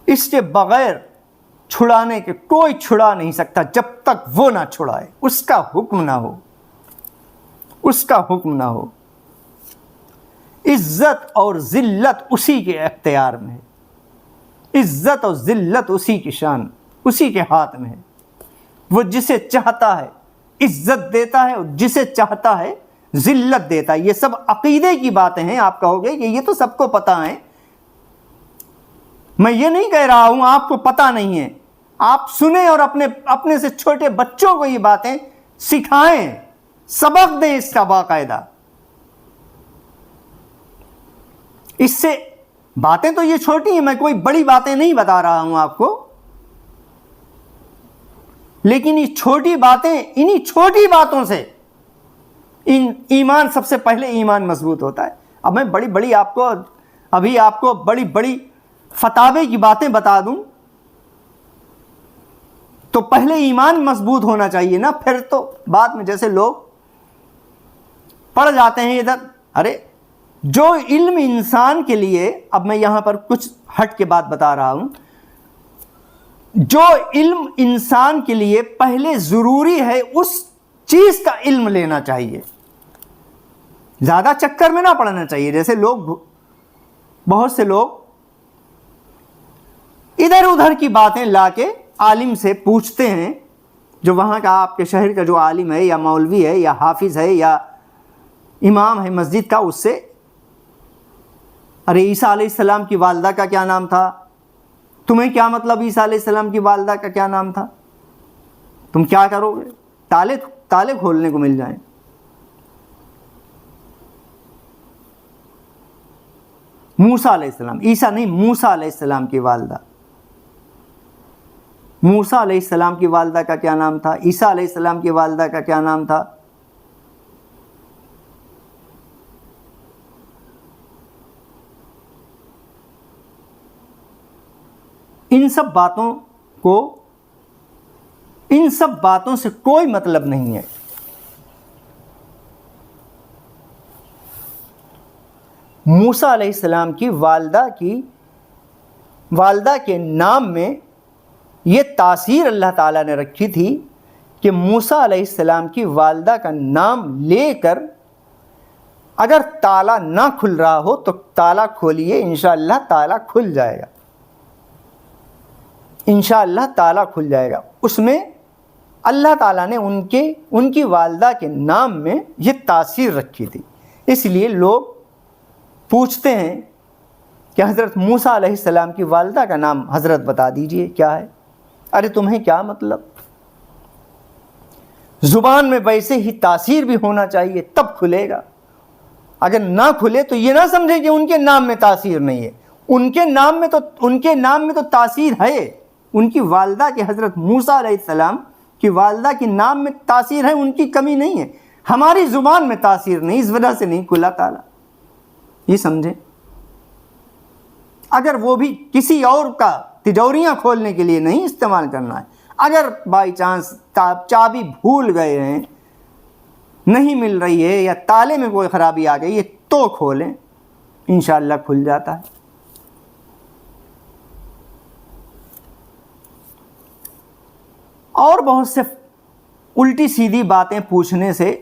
اس کے بغیر چھڑانے کے کوئی چھڑا نہیں سکتا، جب تک وہ نہ چھڑائے، اس کا حکم نہ ہو، اس کا حکم نہ ہو۔ عزت اور ذلت اسی کے اختیار میں ہے، عزت اور ذلت اسی کی شان، اسی کے ہاتھ میں ہے۔ وہ جسے چاہتا ہے عزت دیتا ہے اور جسے چاہتا ہے ذلت دیتا ہے۔ یہ سب عقیدے کی باتیں ہیں، آپ کہو گے کہ یہ تو سب کو پتہ ہے۔ میں یہ نہیں کہہ رہا ہوں آپ کو پتہ نہیں ہے، آپ سنیں اور اپنے سے چھوٹے بچوں کو یہ باتیں سکھائیں، سبق دیں اس کا باقاعدہ۔ اس سے باتیں تو یہ چھوٹی ہیں، میں کوئی بڑی باتیں نہیں بتا رہا ہوں آپ کو، لیکن یہ چھوٹی باتیں، انہی چھوٹی باتوں سے ایمان، سب سے پہلے ایمان مضبوط ہوتا ہے۔ اب میں بڑی آپ کو بڑی فتاوے کی باتیں بتا دوں تو پہلے ایمان مضبوط ہونا چاہیے نا، پھر تو بعد میں جیسے لوگ پڑ جاتے ہیں ادھر۔ ارے جو علم انسان کے لیے، اب میں یہاں پر کچھ ہٹ کے بات بتا رہا ہوں، جو علم انسان کے لیے پہلے ضروری ہے، اس چیز کا علم لینا چاہیے، زیادہ چکر میں نہ پڑنا چاہیے۔ جیسے بہت سے لوگ ادھر ادھر کی باتیں لا کے عالم سے پوچھتے ہیں، جو وہاں کا، آپ کے شہر کا جو عالم ہے یا مولوی ہے یا حافظ ہے یا امام ہے مسجد کا، اس سے، ارے عیسیٰ علیہ السلام کی والدہ کا کیا نام تھا؟ تمہیں کیا مطلب عیسیٰ علیہ السلام کی والدہ کا کیا نام تھا؟ تم کیا کرو گے؟ تالے کھولنے کو مل جائیں۔ موسیٰ علیہ السلام، عیسیٰ نہیں، موسیٰ علیہ السلام کی والدہ، موسیٰ علیہ السلام کی والدہ کا کیا نام تھا؟ عیسیٰ علیہ السلام کی والدہ کا کیا نام تھا؟ ان سب باتوں سے کوئی مطلب نہیں ہے۔ موسیٰ علیہ السلام کی والدہ کے نام میں یہ تاثیر اللہ تعالیٰ نے رکھی تھی کہ موسیٰ علیہ السلام کی والدہ کا نام لے کر اگر تالا نہ کھل رہا ہو تو تالا کھولیے، انشاءاللہ تالا کھل جائے گا، انشاءاللہ تالا کھل جائے گا۔ اس میں اللہ تعالیٰ نے ان کی والدہ کے نام میں یہ تاثیر رکھی تھی۔ اس لیے لوگ پوچھتے ہیں کہ حضرت موسیٰ علیہ السلام کی والدہ کا نام حضرت بتا دیجئے کیا ہے؟ ارے تمہیں کیا مطلب؟ زبان میں ویسے ہی تاثیر بھی ہونا چاہیے، تب کھلے گا۔ اگر نہ کھلے تو یہ نہ سمجھے کہ ان کے نام میں تاثیر نہیں ہے، ان کے نام میں تو تاثیر ہے۔ ان کی والدہ کی، حضرت موسیٰ علیہ السلام کی والدہ کے نام میں تاثیر ہے، ان کی کمی نہیں ہے۔ ہماری زبان میں تاثیر نہیں، اس وجہ سے نہیں کھلا تعالیٰ، یہ سمجھیں۔ اگر وہ بھی کسی اور کا تجوریاں کھولنے کے لیے نہیں استعمال کرنا ہے، اگر بائی چانس چابی بھول گئے ہیں، نہیں مل رہی ہے، یا تالے میں کوئی خرابی آ گئی ہے، تو کھولیں، انشاءاللہ کھل جاتا ہے۔ اور بہت سے الٹی سیدھی باتیں پوچھنے سے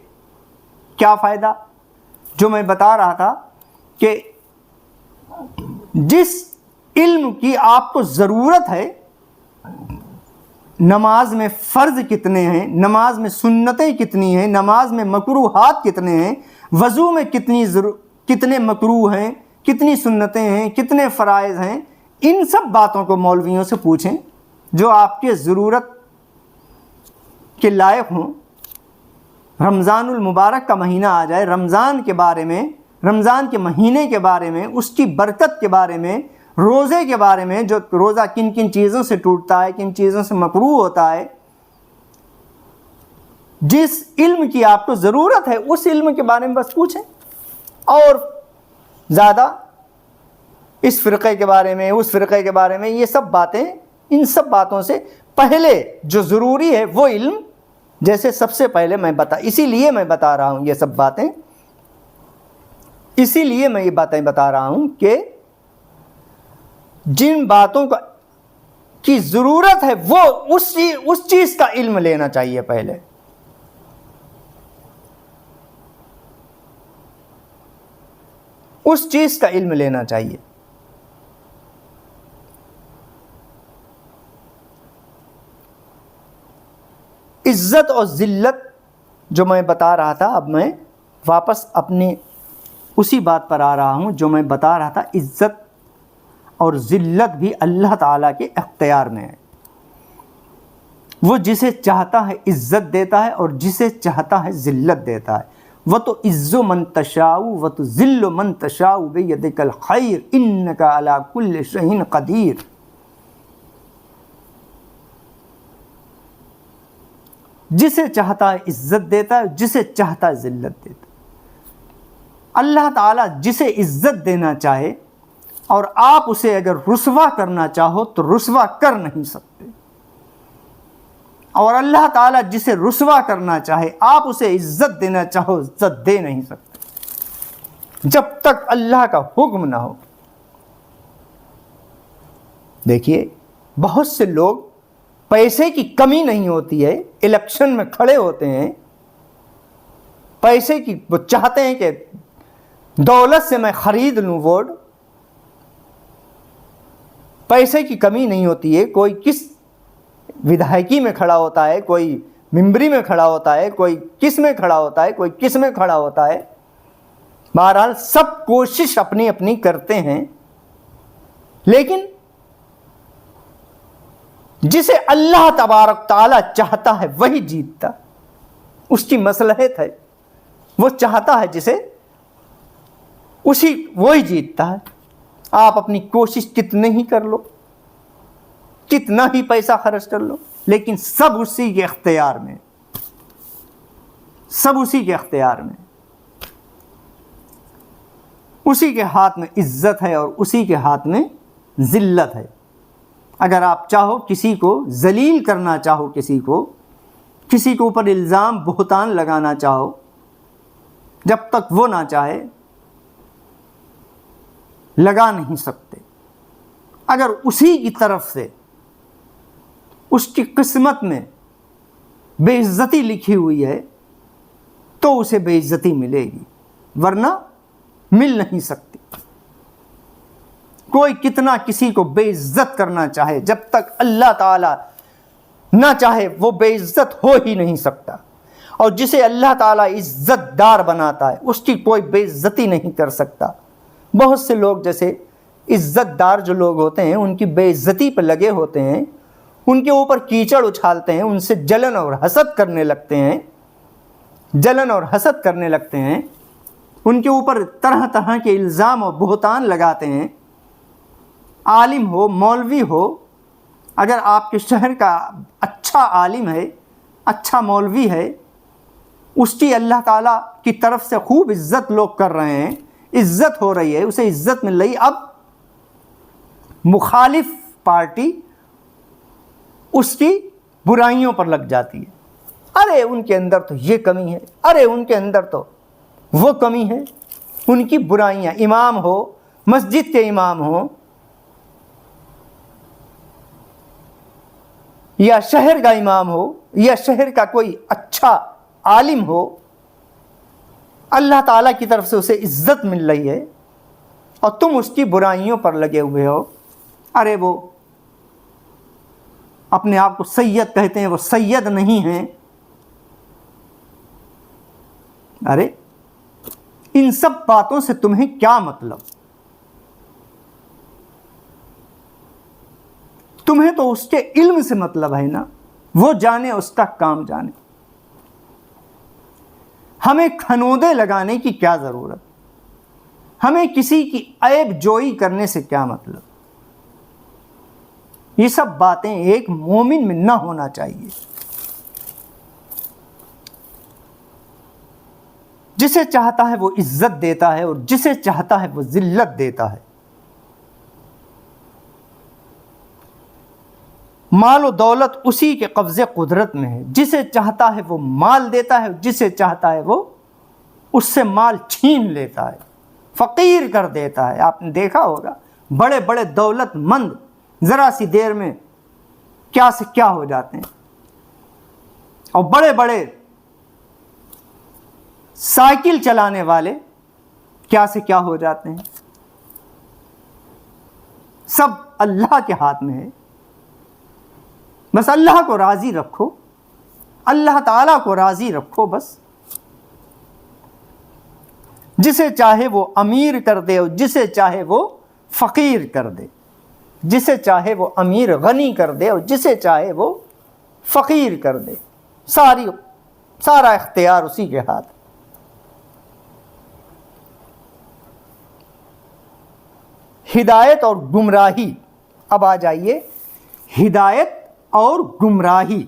کیا فائدہ؟ جو میں بتا رہا تھا کہ جس علم کی آپ کو ضرورت ہے، نماز میں فرض کتنے ہیں، نماز میں سنتیں کتنی ہیں، نماز میں مکروہات کتنے ہیں، وضو میں کتنے مکروہ ہیں، کتنی سنتیں ہیں، کتنے فرائض ہیں، ان سب باتوں کو مولویوں سے پوچھیں جو آپ کے ضرورت کے لائق ہوں۔ رمضان المبارک کا مہینہ آ جائے، رمضان کے بارے میں، رمضان کے مہینے کے بارے میں، اس کی برکت کے بارے میں، روزے کے بارے میں، جو روزہ کن کن چیزوں سے ٹوٹتا ہے، کن چیزوں سے مکروہ ہوتا ہے، جس علم کی آپ کو ضرورت ہے اس علم کے بارے میں بس پوچھیں۔ اور زیادہ اس فرقے کے بارے میں، اس فرقے کے بارے میں، یہ سب باتیں، ان سب باتوں سے پہلے جو ضروری ہے وہ علم، جیسے سب سے پہلے اسی لیے میں بتا رہا ہوں یہ سب باتیں، اسی لیے میں یہ باتیں بتا رہا ہوں کہ جن باتوں کی ضرورت ہے وہ اس چیز کا علم لینا چاہیے پہلے۔ اس چیز کا علم لینا چاہیے۔ عزت اور ذلت جو میں بتا رہا تھا، اب میں واپس اپنی اسی بات پر آ رہا ہوں جو میں بتا رہا تھا۔ عزت اور ذلت بھی اللہ تعالیٰ کے اختیار میں ہے۔ وہ جسے چاہتا ہے عزت دیتا ہے اور جسے چاہتا ہے ذلت دیتا ہے۔ وَتُعِزُّ مَن تَشَاءُ وَتُذِلُّ مَن تَشَاءُ بِيَدِكَ الْخَيْرُ إِنَّكَ عَلَى كُلِّ شَيْءٍ قَدِيرٌ۔ جسے چاہتا ہے عزت دیتا ہے، جسے چاہتا ہے ذلت دیتا ہے۔ اللہ تعالیٰ جسے عزت دینا چاہے اور آپ اسے اگر رسوا کرنا چاہو تو رسوا کر نہیں سکتے، اور اللہ تعالیٰ جسے رسوا کرنا چاہے آپ اسے عزت دینا چاہو عزت دے نہیں سکتے جب تک اللہ کا حکم نہ ہو۔ دیکھیے بہت سے لوگ، پیسے کی کمی نہیں ہوتی ہے، الیکشن میں کھڑے ہوتے ہیں، پیسے کی وہ چاہتے ہیں کہ دولت سے میں خرید لوں ووٹ، پیسے کی کمی نہیں ہوتی ہے۔ کوئی کس ودھائکی میں کھڑا ہوتا ہے، کوئی ممبری میں کھڑا ہوتا ہے، کوئی کس میں کھڑا ہوتا ہے، کوئی کس میں کھڑا ہوتا ہے، بہرحال سب کوشش اپنی اپنی کرتے ہیں، لیکن جسے اللہ تبارک تعالیٰ چاہتا ہے وہی جیتتا، اس کی مصلحت ہے، وہ چاہتا ہے جسے وہی جیتتا ہے۔ آپ اپنی کوشش کتنے ہی کر لو، کتنا ہی پیسہ خرچ کر لو، لیکن سب اسی کے اختیار میں، سب اسی کے اختیار میں، اسی کے ہاتھ میں عزت ہے اور اسی کے ہاتھ میں ذلت ہے۔ اگر آپ چاہو کسی کو ذلیل کرنا چاہو، کسی کے اوپر الزام بہتان لگانا چاہو، جب تک وہ نہ چاہے لگا نہیں سکتے۔ اگر اسی کی طرف سے اس کی قسمت میں بے عزتی لکھی ہوئی ہے تو اسے بے عزتی ملے گی، ورنہ مل نہیں سکتی۔ کوئی کتنا کسی کو بے عزت کرنا چاہے، جب تک اللہ تعالیٰ نہ چاہے وہ بے عزت ہو ہی نہیں سکتا، اور جسے اللہ تعالیٰ عزت دار بناتا ہے اس کی کوئی بے عزتی نہیں کر سکتا۔ بہت سے لوگ جیسے عزت دار جو لوگ ہوتے ہیں ان کی بے عزتی پہ لگے ہوتے ہیں، ان کے اوپر کیچڑ اچھالتے ہیں، ان سے جلن اور حسد کرنے لگتے ہیں، جلن اور حسد کرنے لگتے ہیں، ان کے اوپر طرح طرح کے الزام اور بہتان لگاتے ہیں۔ عالم ہو، مولوی ہو، اگر آپ کے شہر کا اچھا عالم ہے، اچھا مولوی ہے، اس کی اللہ تعالیٰ کی طرف سے خوب عزت لوگ کر رہے ہیں، عزت ہو رہی ہے، اسے عزت مل رہی، اب مخالف پارٹی اس کی برائیوں پر لگ جاتی ہے۔ ارے ان کے اندر تو یہ کمی ہے، ارے ان کے اندر تو وہ کمی ہے، ان کی برائیاں۔ امام ہو، مسجد کے امام ہو، یا شہر کا امام ہو، یا شہر کا کوئی اچھا عالم ہو، اللہ تعالیٰ کی طرف سے اسے عزت مل رہی ہے اور تم اس کی برائیوں پر لگے ہوئے ہو۔ ارے وہ اپنے آپ کو سید کہتے ہیں، وہ سید نہیں ہیں۔ ارے ان سب باتوں سے تمہیں کیا مطلب؟ تمہیں تو اس کے علم سے مطلب ہے نا، وہ جانے، اس کا کام جانے۔ ہمیں کھنودے لگانے کی کیا ضرورت؟ ہمیں کسی کی عیب جوئی کرنے سے کیا مطلب؟ یہ سب باتیں ایک مومن میں نہ ہونا چاہیے۔ جسے چاہتا ہے وہ عزت دیتا ہے اور جسے چاہتا ہے وہ ذلت دیتا ہے۔ مال و دولت اسی کے قبضے قدرت میں ہے، جسے چاہتا ہے وہ مال دیتا ہے، جسے چاہتا ہے وہ اس سے مال چھین لیتا ہے، فقیر کر دیتا ہے۔ آپ نے دیکھا ہوگا بڑے بڑے دولت مند ذرا سی دیر میں کیا سے کیا ہو جاتے ہیں، اور بڑے بڑے سائیکل چلانے والے کیا سے کیا ہو جاتے ہیں۔ سب اللہ کے ہاتھ میں ہے، بس اللہ کو راضی رکھو، اللہ تعالیٰ کو راضی رکھو بس۔ جسے چاہے وہ امیر کر دے اور جسے چاہے وہ فقیر کر دے، جسے چاہے وہ امیر غنی کر دے اور جسے چاہے وہ فقیر کر دے، سارا اختیار اسی کے ہاتھ۔ ہدایت اور گمراہی، اب آ جائیے ہدایت اور گمراہی۔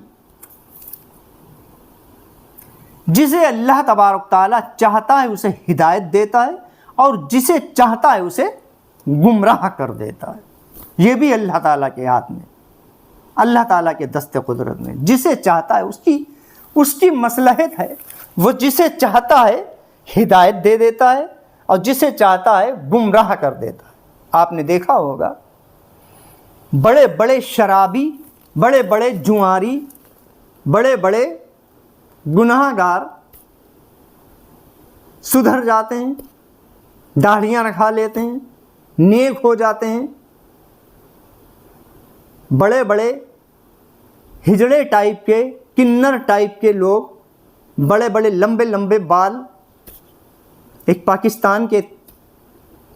جسے اللہ تبارک تعالیٰ چاہتا ہے اسے ہدایت دیتا ہے اور جسے چاہتا ہے اسے گمراہ کر دیتا ہے۔ یہ بھی اللہ تعالیٰ کے ہاتھ میں، اللہ تعالیٰ کے دست قدرت میں۔ جسے چاہتا ہے اس کی مصلحت ہے، وہ جسے چاہتا ہے ہدایت دے دیتا ہے اور جسے چاہتا ہے گمراہ کر دیتا ہے۔ آپ نے دیکھا ہوگا بڑے بڑے شرابی، بڑے بڑے جواری، بڑے بڑے گناہ گار سدھر جاتے ہیں، داڑھیاں رکھا لیتے ہیں، نیک ہو جاتے ہیں۔ بڑے بڑے ہجڑے ٹائپ کے، کنر ٹائپ کے لوگ، بڑے بڑے لمبے لمبے بال، ایک پاکستان کے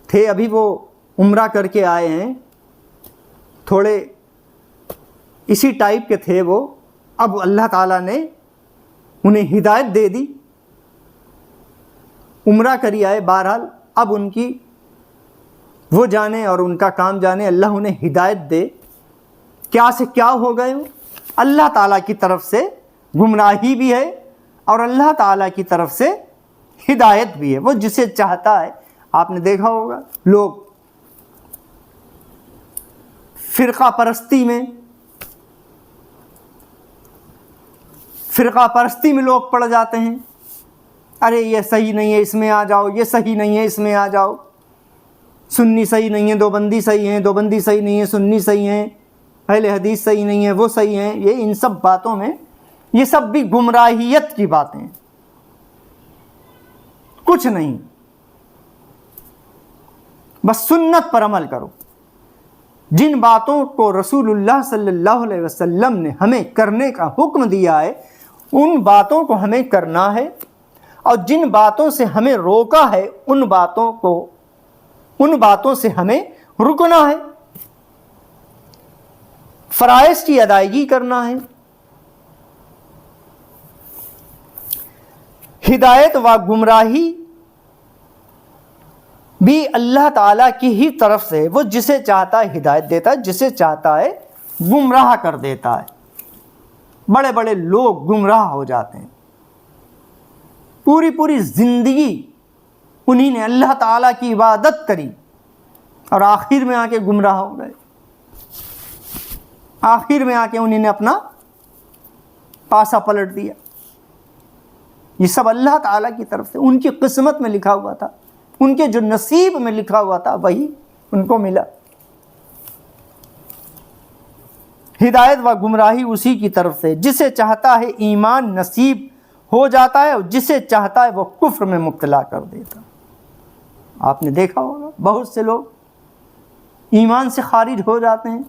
تھے، ابھی وہ عمرہ کر کے آئے ہیں، تھوڑے اسی ٹائپ کے تھے وہ، اب اللہ تعالیٰ نے انہیں ہدایت دے دی، عمرہ کری آئے، بہرحال اب ان کی وہ جانے اور ان کا کام جانے، اللہ انہیں ہدایت دے۔ کیا سے کیا ہو گئے ہو؟ اللہ تعالیٰ کی طرف سے گمراہی بھی ہے اور اللہ تعالیٰ کی طرف سے ہدایت بھی ہے، وہ جسے چاہتا ہے۔ آپ نے دیکھا ہوگا لوگ فرقہ پرستی میں لوگ پڑ جاتے ہیں، ارے یہ صحیح نہیں ہے اس میں آ جاؤ، یہ صحیح نہیں ہے اس میں آ جاؤ، سنی صحیح نہیں ہے، دوبندی صحیح ہے، دوبندی صحیح نہیں ہے، سنی صحیح ہے، اہل حدیث صحیح نہیں ہے، وہ صحیح ہیں۔ یہ ان سب باتوں میں، یہ سب بھی گمراہیت کی باتیں ہیں، کچھ نہیں، بس سنت پر عمل کرو۔ جن باتوں کو رسول اللہ صلی اللہ علیہ وسلم نے ہمیں کرنے کا حکم دیا ہے ان باتوں کو ہمیں کرنا ہے، اور جن باتوں سے ہمیں روکا ہے ان باتوں سے ہمیں رکنا ہے، فرائض کی ادائیگی کرنا ہے۔ ہدایت و گمراہی بھی اللہ تعالیٰ کی ہی طرف سے، وہ جسے چاہتا ہے ہدایت دیتا ہے، جسے چاہتا ہے گمراہ کر دیتا ہے۔ بڑے بڑے لوگ گمراہ ہو جاتے ہیں، پوری زندگی انہی نے اللہ تعالیٰ کی عبادت کری اور آخر میں آ کے گمراہ ہو گئے، آخر میں آ کے انہی نے اپنا پاسا پلٹ دیا۔ یہ سب اللہ تعالیٰ کی طرف سے، ان کی قسمت میں لکھا ہوا تھا، ان کے جو نصیب میں لکھا ہوا تھا وہی ان کو ملا۔ ہدایت و گمراہی اسی کی طرف سے، جسے چاہتا ہے ایمان نصیب ہو جاتا ہے اور جسے چاہتا ہے وہ کفر میں مبتلا کر دیتا ہے۔ آپ نے دیکھا ہوگا بہت سے لوگ ایمان سے خارج ہو جاتے ہیں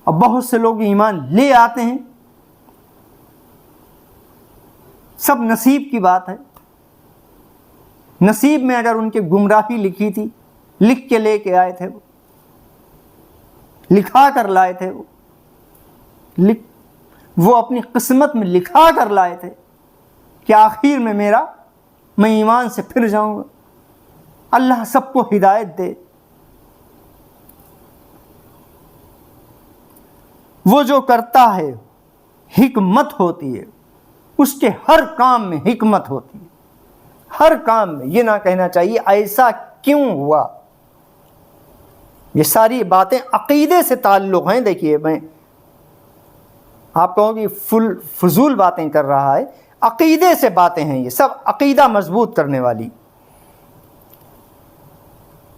اور بہت سے لوگ ایمان لے آتے ہیں۔ سب نصیب کی بات ہے، نصیب میں اگر ان کی گمراہی لکھی تھی، لکھ کے لے کے آئے تھے، وہ لکھا کر لائے تھے، وہ اپنی قسمت میں لکھا کر لائے تھے کہ آخر میں میں ایمان سے پھر جاؤں گا۔ اللہ سب کو ہدایت دے۔ وہ جو کرتا ہے حکمت ہوتی ہے، اس کے ہر کام میں حکمت ہوتی ہے، ہر کام میں۔ یہ نہ کہنا چاہیے ایسا کیوں ہوا۔ یہ ساری باتیں عقیدے سے تعلق ہیں۔ دیکھیے، میں آپ کہوں گی فضول باتیں کر رہا ہے، عقیدے سے باتیں ہیں، یہ سب عقیدہ مضبوط کرنے والی۔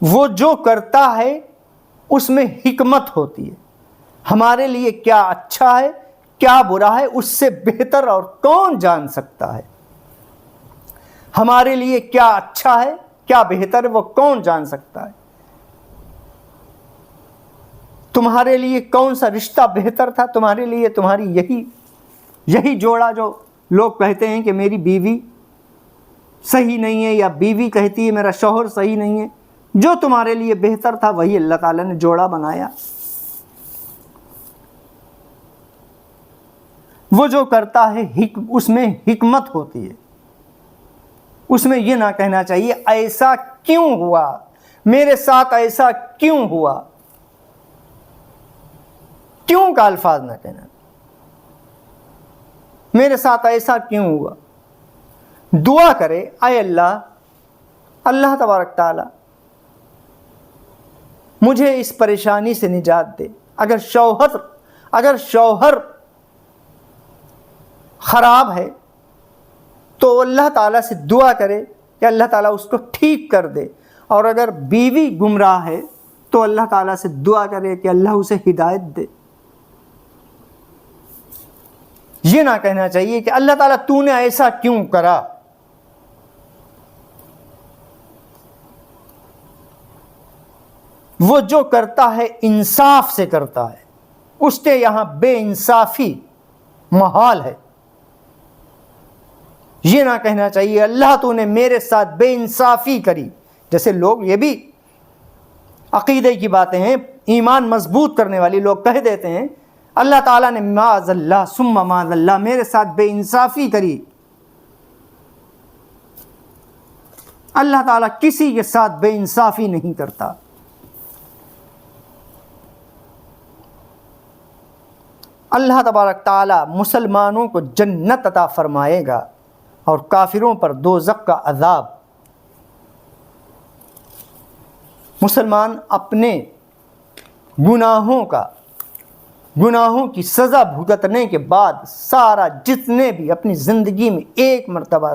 وہ جو کرتا ہے اس میں حکمت ہوتی ہے۔ ہمارے لیے کیا اچھا ہے کیا برا ہے اس سے بہتر اور کون جان سکتا ہے؟ ہمارے لیے کیا اچھا ہے کیا بہتر ہے وہ کون جان سکتا ہے؟ تمہارے لیے کون سا رشتہ بہتر تھا؟ تمہارے لیے تمہاری یہی جوڑا جو لوگ کہتے ہیں کہ میری بیوی صحیح نہیں ہے، یا بیوی کہتی ہے میرا شوہر صحیح نہیں ہے، جو تمہارے لیے بہتر تھا وہی اللہ تعالیٰ نے جوڑا بنایا۔ وہ جو کرتا ہے اس میں حکمت ہوتی ہے، اس میں یہ نہ کہنا چاہیے ایسا کیوں ہوا، میرے ساتھ ایسا کیوں ہوا، کیوں کا الفاظ نہ کہنا، میرے ساتھ ایسا کیوں ہوا۔ دعا کرے، اے اللہ تبارک تعالی مجھے اس پریشانی سے نجات دے۔ اگر شوہر خراب ہے تو اللہ تعالیٰ سے دعا کرے کہ اللہ تعالیٰ اس کو ٹھیک کر دے، اور اگر بیوی گمراہ ہے تو اللہ تعالیٰ سے دعا کرے کہ اللہ اسے ہدایت دے۔ یہ نہ کہنا چاہیے کہ اللہ تعالیٰ تو نے ایسا کیوں کرا۔ وہ جو کرتا ہے انصاف سے کرتا ہے، اس کے یہاں بے انصافی محال ہے۔ یہ نہ کہنا چاہیے اللہ تو نے میرے ساتھ بے انصافی کری۔ جیسے لوگ، یہ بھی عقیدے کی باتیں ہیں، ایمان مضبوط کرنے والی لوگ کہہ دیتے ہیں اللہ تعالیٰ نے معاذ اللہ ثم معاذ اللہ میرے ساتھ بے انصافی کری۔ اللہ تعالیٰ کسی کے ساتھ بے انصافی نہیں کرتا۔ اللہ تبارک تعالیٰ مسلمانوں کو جنت عطا فرمائے گا اور کافروں پر دوزخ کا عذاب۔ مسلمان اپنے گناہوں کی سزا بھگتنے کے بعد سارا جتنے بھی اپنی زندگی میں ایک مرتبہ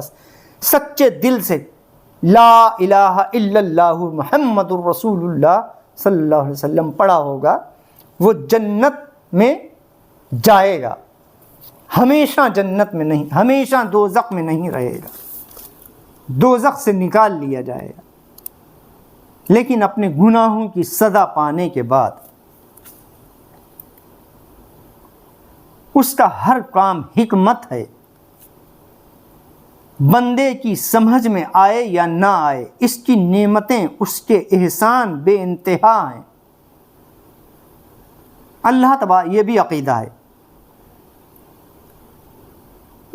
سچے دل سے لا الہ الا اللہ محمد الرسول اللہ صلی اللہ علیہ وسلم پڑھا ہوگا، وہ جنت میں جائے گا، ہمیشہ جنت میں نہیں، ہمیشہ دوزخ میں نہیں رہے گا، دوزخ سے نکال لیا جائے گا۔ لیکن اپنے گناہوں کی سزا پانے کے بعد اس کا ہر کام حکمت ہے، بندے کی سمجھ میں آئے یا نہ آئے، اس کی نعمتیں، اس کے احسان بے انتہا ہیں۔ اللہ تبارک، یہ بھی عقیدہ ہے،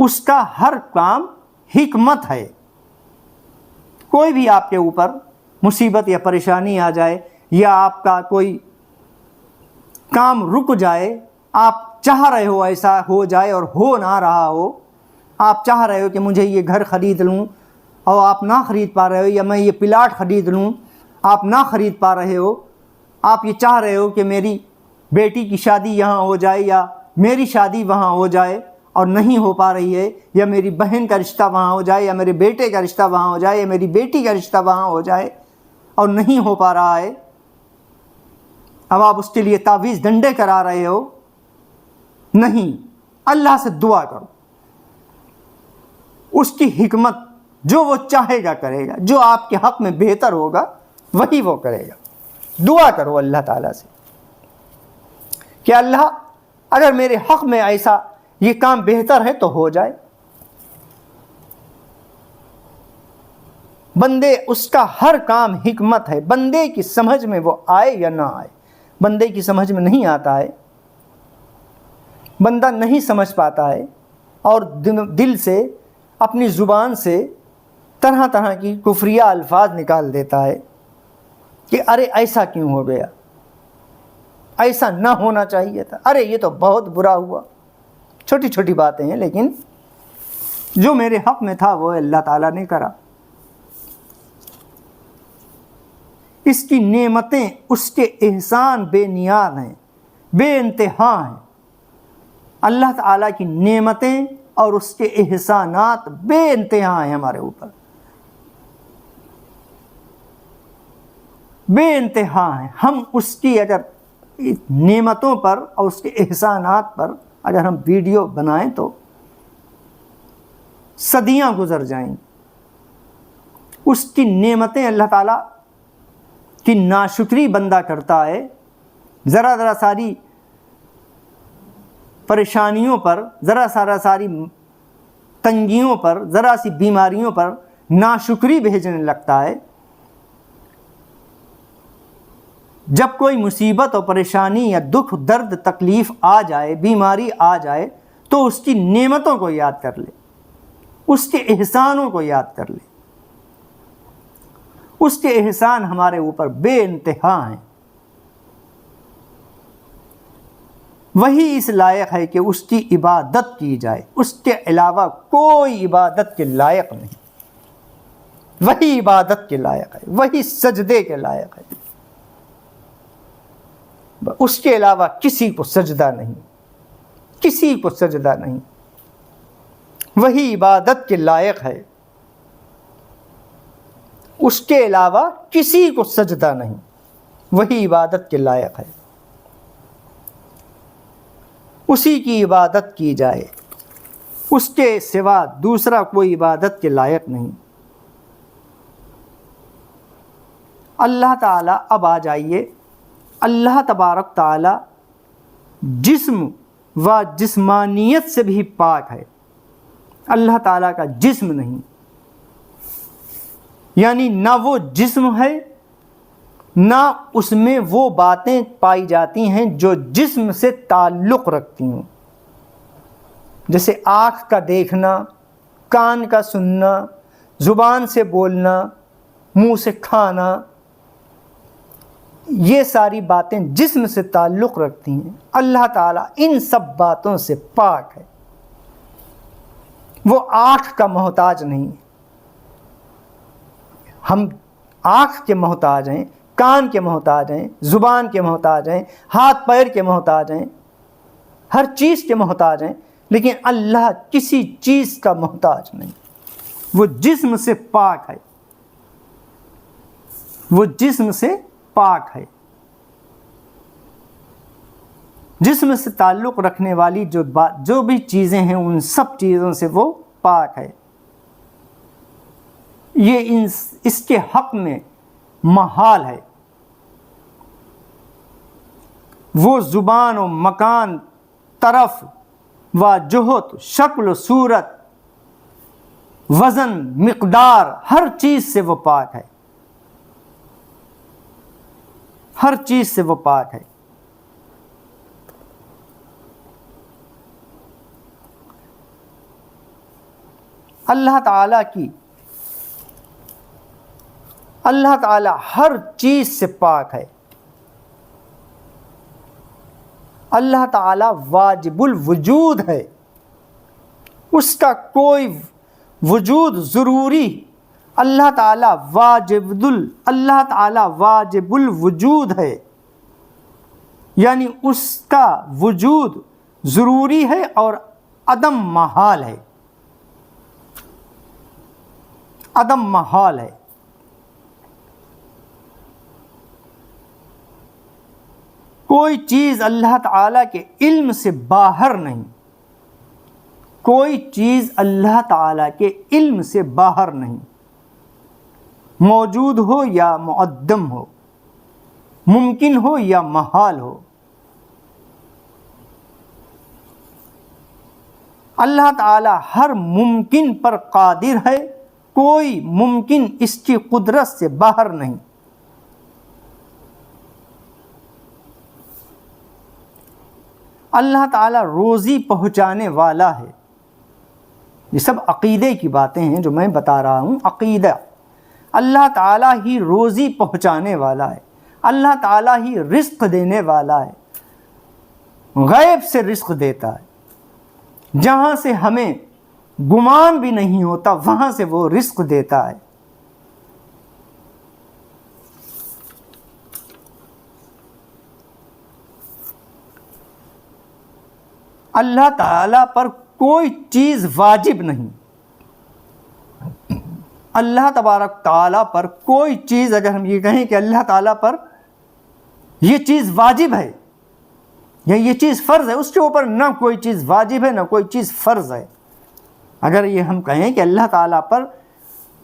اس کا ہر کام حکمت ہے۔ کوئی بھی آپ کے اوپر مصیبت یا پریشانی آ جائے یا آپ کا کوئی کام رک جائے، آپ چاہ رہے ہو ایسا ہو جائے اور ہو نہ رہا ہو، آپ چاہ رہے ہو کہ مجھے یہ گھر خرید لوں اور آپ نہ خرید پا رہے ہو، یا میں یہ پلاٹ خرید لوں، آپ نہ خرید پا رہے ہو، آپ یہ چاہ رہے ہو کہ میری بیٹی کی شادی یہاں ہو جائے یا میری شادی وہاں ہو جائے اور نہیں ہو پا رہی ہے، یا میری بہن کا رشتہ وہاں ہو جائے، یا میرے بیٹے کا رشتہ وہاں ہو جائے، یا میری بیٹی کا رشتہ وہاں ہو جائے اور نہیں ہو پا رہا ہے، اب آپ اس کے لیے تعویذ ڈنڈے کرا رہے ہو۔ نہیں، اللہ سے دعا کرو، اس کی حکمت جو وہ چاہے گا کرے گا، جو آپ کے حق میں بہتر ہوگا وہی وہ کرے گا۔ دعا کرو اللہ تعالیٰ سے کہ اللہ اگر میرے حق میں ایسا یہ کام بہتر ہے تو ہو جائے۔ بندے اس کا ہر کام حکمت ہے، بندے کی سمجھ میں وہ آئے یا نہ آئے، بندے کی سمجھ میں نہیں آتا ہے، بندہ نہیں سمجھ پاتا ہے اور دل سے اپنی زبان سے طرح طرح کی کفریہ الفاظ نکال دیتا ہے کہ ارے ایسا کیوں ہو گیا، ایسا نہ ہونا چاہیے تھا، ارے یہ تو بہت برا ہوا۔ چھوٹی چھوٹی باتیں ہیں، لیکن جو میرے حق میں تھا وہ اللہ تعالیٰ نے کرا۔ اس کی نعمتیں، اس کے احسان بے نیاز ہیں، بے انتہا ہیں۔ اللہ تعالیٰ کی نعمتیں اور اس کے احسانات بے انتہا ہیں ہمارے اوپر، بے انتہا ہیں۔ ہم اس کی اگر نعمتوں پر اور اس کے احسانات پر اگر ہم ویڈیو بنائیں تو صدیاں گزر جائیں گی۔ اس کی نعمتیں، اللہ تعالیٰ کی ناشکری بندہ کرتا ہے، ذرا ذرا ساری پریشانیوں پر، ذرا ساری تنگیوں پر، ذرا سی بیماریوں پر ناشکری بھیجنے لگتا ہے۔ جب کوئی مصیبت اور پریشانی یا دکھ درد تکلیف آ جائے، بیماری آ جائے، تو اس کی نعمتوں کو یاد کر لے، اس کے احسانوں کو یاد کر لے۔ اس کے احسان ہمارے اوپر بے انتہا ہیں۔ وہی اس لائق ہے کہ اس کی عبادت کی جائے، اس کے علاوہ کوئی عبادت کے لائق نہیں۔ وہی عبادت کے لائق ہے، وہی سجدے کے لائق ہے، اس کے علاوہ کسی کو سجدہ نہیں، کسی کو سجدہ نہیں۔ وہی عبادت کے لائق ہے، اس کے علاوہ کسی کو سجدہ نہیں، وہی عبادت کے لائق ہے۔ اسی کی عبادت کی جائے، اس کے سوا دوسرا کوئی عبادت کے لائق نہیں۔ اللہ تعالیٰ، اب آ جائیے، اللہ تبارک تعالیٰ جسم و جسمانیت سے بھی پاک ہے۔ اللہ تعالیٰ کا جسم نہیں، یعنی نہ وہ جسم ہے، نہ اس میں وہ باتیں پائی جاتی ہیں جو جسم سے تعلق رکھتی ہوں، جیسے آنکھ کا دیکھنا، کان کا سننا، زبان سے بولنا، منہ سے کھانا، یہ ساری باتیں جسم سے تعلق رکھتی ہیں۔ اللہ تعالیٰ ان سب باتوں سے پاک ہے، وہ آنکھ کا محتاج نہیں ہے۔ ہم آنکھ کے محتاج ہیں، کان کے محتاج ہیں، زبان کے محتاج ہیں، ہاتھ پیر کے محتاج ہیں، ہر چیز کے محتاج ہیں، لیکن اللہ کسی چیز کا محتاج نہیں۔ وہ جسم سے پاک ہے، وہ جسم سے پاک ہے۔ جسم سے تعلق رکھنے والی جو بھی چیزیں ہیں، ان سب چیزوں سے وہ پاک ہے۔ یہ اس کے حق میں محال ہے۔ وہ زبان و مکان، طرف و جہت، شکل و صورت، وزن، مقدار، ہر چیز سے وہ پاک ہے، ہر چیز سے وہ پاک ہے۔ اللہ تعالیٰ ہر چیز سے پاک ہے. اللہ تعالیٰ واجب الوجود ہے، اس کا کوئی وجود ضروری. اللہ تعالیٰ واجب الوجود ہے، یعنی اس کا وجود ضروری ہے اور عدم محال ہے. عدم محال ہے. کوئی چیز اللہ تعالیٰ کے علم سے باہر نہیں. کوئی چیز اللہ تعالیٰ کے علم سے باہر نہیں، موجود ہو یا معدم ہو، ممکن ہو یا محال ہو. اللہ تعالیٰ ہر ممکن پر قادر ہے، کوئی ممکن اس کی قدرت سے باہر نہیں. اللہ تعالیٰ روزی پہنچانے والا ہے. یہ سب عقیدے کی باتیں ہیں جو میں بتا رہا ہوں، عقیدہ. اللہ تعالیٰ ہی روزی پہنچانے والا ہے، اللہ تعالیٰ ہی رزق دینے والا ہے، غیب سے رزق دیتا ہے، جہاں سے ہمیں گمان بھی نہیں ہوتا وہاں سے وہ رزق دیتا ہے. اللہ تعالیٰ پر کوئی چیز واجب نہیں. اللہ تبارک تعالیٰ پر کوئی چیز، اگر ہم یہ کہیں کہ اللہ تعالیٰ پر یہ چیز واجب ہے یا یہ چیز فرض ہے، اس کے اوپر نہ کوئی چیز واجب ہے نہ کوئی چیز فرض ہے. اگر یہ ہم کہیں کہ اللہ تعالیٰ پر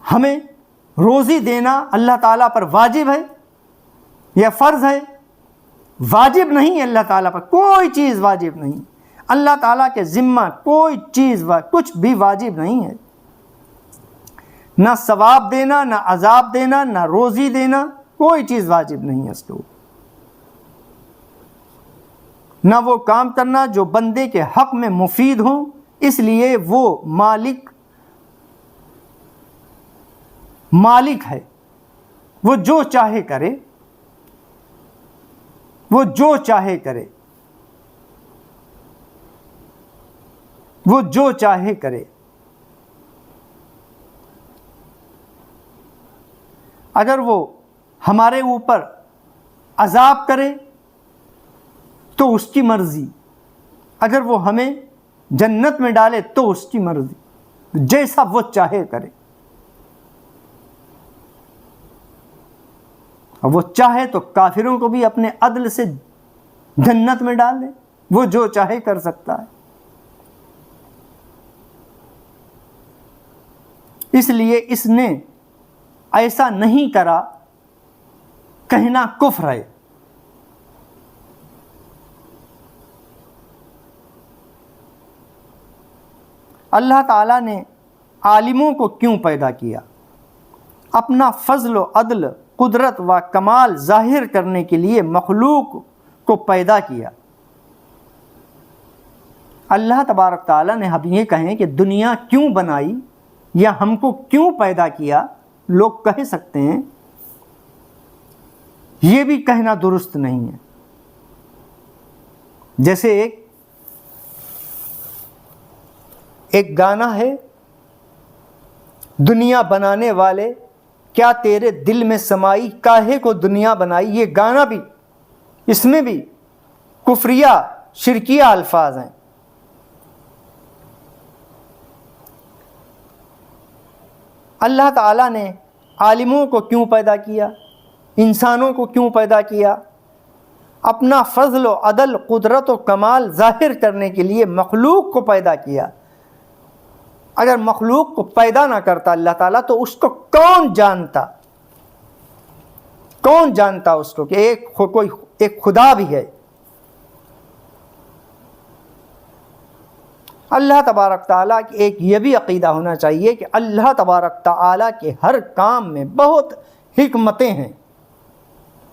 ہمیں روزی دینا اللہ تعالیٰ پر واجب ہے یا فرض ہے، واجب نہیں. اللہ تعالیٰ پر کوئی چیز واجب نہیں. اللہ تعالیٰ کے ذمہ کوئی چیز کچھ بھی واجب نہیں ہے. نہ ثواب دینا، نہ عذاب دینا، نہ روزی دینا، کوئی چیز واجب نہیں ہے اس کو. نہ وہ کام کرنا جو بندے کے حق میں مفید ہوں، اس لیے وہ مالک ہے. وہ جو چاہے کرے، وہ جو چاہے کرے، وہ جو چاہے کرے. اگر وہ ہمارے اوپر عذاب کرے تو اس کی مرضی، اگر وہ ہمیں جنت میں ڈالے تو اس کی مرضی، جیسا وہ چاہے کرے. اور وہ چاہے تو کافروں کو بھی اپنے عدل سے جنت میں ڈال دے، وہ جو چاہے کر سکتا ہے. اس لیے اس نے ایسا نہیں کرا کہنا کفر ہے. اللہ تعالیٰ نے عالموں کو کیوں پیدا کیا؟ اپنا فضل و عدل، قدرت و کمال ظاہر کرنے کے لیے مخلوق کو پیدا کیا. اللہ تبارک تعالیٰ نے ہم یہ کہیں کہ دنیا کیوں بنائی یا ہم کو کیوں پیدا کیا، لوگ کہہ سکتے ہیں، یہ بھی کہنا درست نہیں ہے. جیسے ایک گانا ہے، دنیا بنانے والے کیا تیرے دل میں سمائی، کاہے کو دنیا بنائی. یہ گانا بھی، اس میں بھی کفریہ شرکیہ الفاظ ہیں. اللہ تعالیٰ نے عالموں کو کیوں پیدا کیا، انسانوں کو کیوں پیدا کیا؟ اپنا فضل و عدل، قدرت و کمال ظاہر کرنے کے لیے مخلوق کو پیدا کیا. اگر مخلوق کو پیدا نہ کرتا اللہ تعالیٰ تو اس کو کون جانتا؟ کون جانتا اس کو کہ ایک خدا بھی ہے؟ اللہ تبارک تعالیٰ کی ایک یہ بھی عقیدہ ہونا چاہیے کہ اللہ تبارک تعالیٰ کے ہر کام میں بہت حکمتیں ہیں.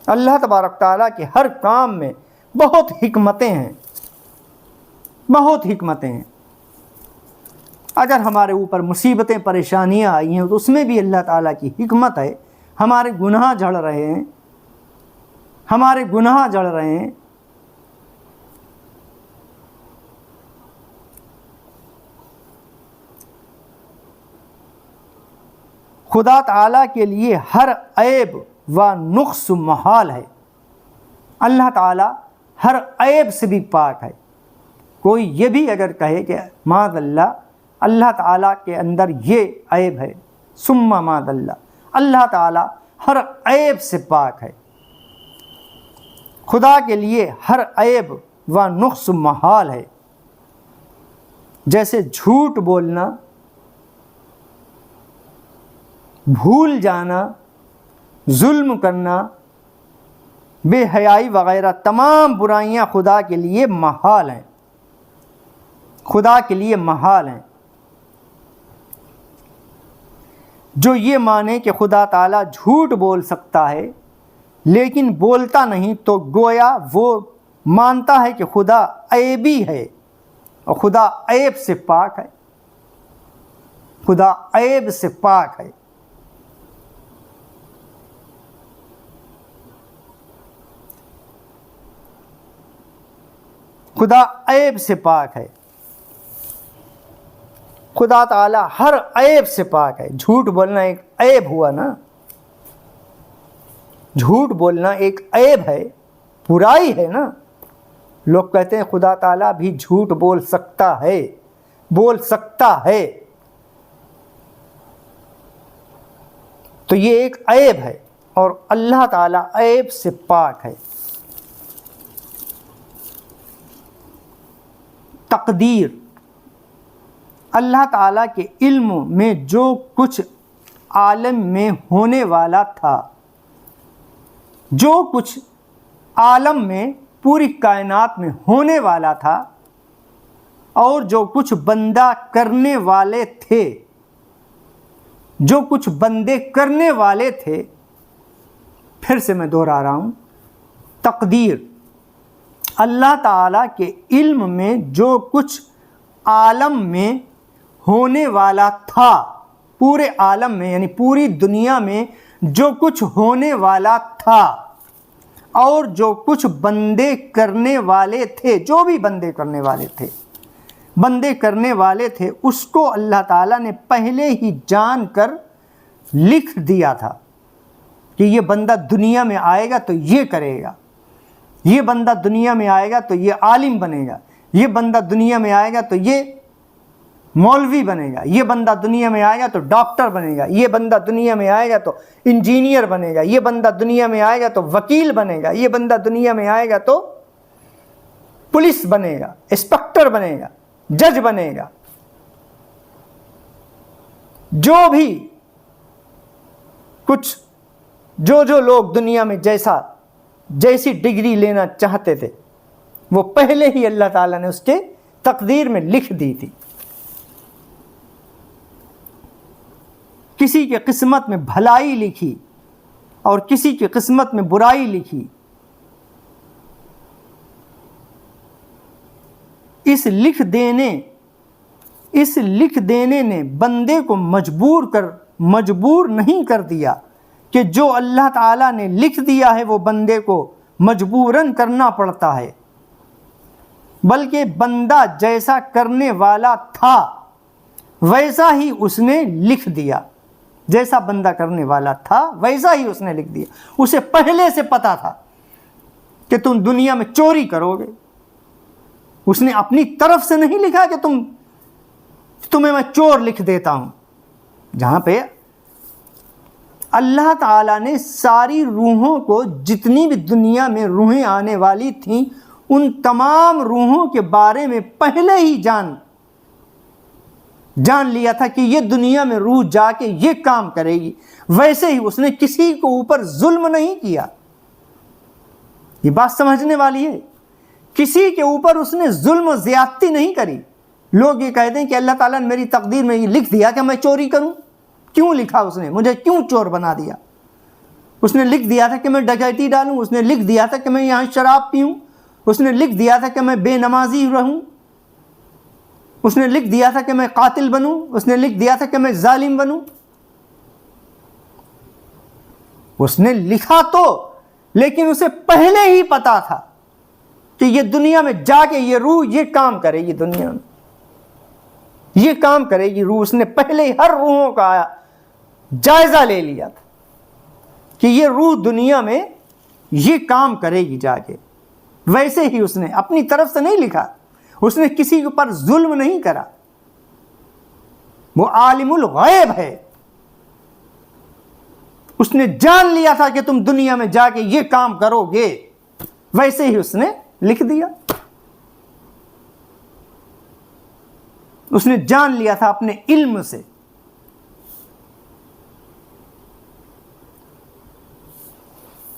اللہ تبارک تعالیٰ کے ہر کام میں بہت حکمتیں ہیں، بہت حکمتیں ہیں. اگر ہمارے اوپر مصیبتیں پریشانیاں آئی ہیں تو اس میں بھی اللہ تعالیٰ کی حکمت ہے. ہمارے گناہ جھڑ رہے ہیں، ہمارے گناہ جڑ رہے ہیں، خدا تعالیٰ کے لیے ہر عیب و نقص محال ہے. اللہ تعالیٰ ہر عیب سے بھی پاک ہے. کوئی یہ بھی اگر کہے کہ معاذ اللہ تعالیٰ کے اندر یہ عیب ہے، ثم معاذ اللہ تعالیٰ ہر عیب سے پاک ہے. خدا کے لیے ہر عیب و نقص محال ہے. جیسے جھوٹ بولنا، بھول جانا، ظلم کرنا، بے حیائی وغیرہ تمام برائیاں خدا کے لیے محال ہیں، خدا کے لیے محال ہیں. جو یہ مانے کہ خدا تعالیٰ جھوٹ بول سکتا ہے لیکن بولتا نہیں تو گویا وہ مانتا ہے کہ خدا عیبی ہے، اور خدا عیب سے پاک ہے. خدا عیب سے پاک ہے. خدا عیب سے پاک ہے. خدا تعالیٰ ہر عیب سے پاک ہے. جھوٹ بولنا ایک عیب ہوا نا، جھوٹ بولنا ایک عیب ہے، برائی ہے نا. لوگ کہتے ہیں خدا تعالیٰ بھی جھوٹ بول سکتا ہے، بول سکتا ہے، تو یہ ایک عیب ہے، اور اللہ تعالیٰ عیب سے پاک ہے. تقدیر، اللہ تعالیٰ کے علم میں جو کچھ عالم میں ہونے والا تھا، جو کچھ عالم میں پوری کائنات میں ہونے والا تھا، اور جو کچھ بندہ کرنے والے تھے، جو کچھ بندے کرنے والے تھے، پھر سے میں دوہرا رہا ہوں، تقدیر، اللہ تعالیٰ کے علم میں جو کچھ عالم میں ہونے والا تھا، پورے عالم میں یعنی پوری دنیا میں جو کچھ ہونے والا تھا، اور جو کچھ بندے کرنے والے تھے، جو بھی بندے کرنے والے تھے، اس کو اللہ تعالیٰ نے پہلے ہی جان کر لکھ دیا تھا کہ یہ بندہ دنیا میں آئے گا تو یہ کرے گا، یہ بندہ دنیا میں آئے گا تو یہ عالم بنے گا، یہ بندہ دنیا میں آئے گا تو یہ مولوی بنے گا، یہ بندہ دنیا میں آئے گا تو ڈاکٹر بنے گا، یہ بندہ دنیا میں آئے گا تو انجینئر بنے گا، یہ بندہ دنیا میں آئے گا تو وکیل بنے گا، یہ بندہ دنیا میں آئے گا تو پولیس بنے گا، انسپکٹر بنے گا، جج بنے گا. جو بھی کچھ جو لوگ دنیا میں جیسی ڈگری لینا چاہتے تھے، وہ پہلے ہی اللہ تعالیٰ نے اس کے تقدیر میں لکھ دی تھی. کسی کی قسمت میں بھلائی لکھی اور کسی کی قسمت میں برائی لکھی. اس لکھ دینے نے بندے کو مجبور نہیں کر دیا کہ جو اللہ تعالیٰ نے لکھ دیا ہے وہ بندے کو مجبوراً کرنا پڑتا ہے، بلکہ بندہ جیسا کرنے والا تھا ویسا ہی اس نے لکھ دیا. جیسا بندہ کرنے والا تھا ویسا ہی اس نے لکھ دیا. اسے پہلے سے پتا تھا کہ تم دنیا میں چوری کرو گے. اس نے اپنی طرف سے نہیں لکھا کہ تمہیں میں چور لکھ دیتا ہوں. جہاں پہ اللہ تعالیٰ نے ساری روحوں کو، جتنی بھی دنیا میں روحیں آنے والی تھیں، ان تمام روحوں کے بارے میں پہلے ہی جان لیا تھا کہ یہ دنیا میں روح جا کے یہ کام کرے گی. ویسے ہی اس نے کسی کو اوپر ظلم نہیں کیا. یہ بات سمجھنے والی ہے. کسی کے اوپر اس نے ظلم و زیادتی نہیں کری. لوگ یہ کہتے ہیں کہ اللہ تعالیٰ نے میری تقدیر میں یہ لکھ دیا کہ میں چوری کروں. کیوں لکھا اس نے؟ مجھے کیوں چور بنا دیا؟ اس نے لکھ دیا تھا کہ میں ڈکیتی ڈالوں، اس نے لکھ دیا تھا کہ میں یہاں شراب پیوں، اس نے لکھ دیا تھا کہ میں بے نمازی رہوں، اس نے لکھ دیا تھا کہ میں قاتل بنوں، اس نے لکھ دیا تھا کہ میں ظالم بنوں؟ اس نے لکھا تو، لیکن اسے پہلے ہی پتا تھا کہ یہ دنیا میں جا کے یہ روح یہ کام کرے گی، دنیا میں یہ کام کرے گی روح۔ اس نے پہلے ہی ہر روحوں کا جائزہ لے لیا تھا کہ یہ روح دنیا میں یہ کام کرے گی جا کے۔ ویسے ہی اس نے اپنی طرف سے نہیں لکھا، اس نے کسی کے اوپر ظلم نہیں کرا، وہ عالم الغیب ہے۔ اس نے جان لیا تھا کہ تم دنیا میں جا کے یہ کام کرو گے، ویسے ہی اس نے لکھ دیا۔ اس نے جان لیا تھا اپنے علم سے۔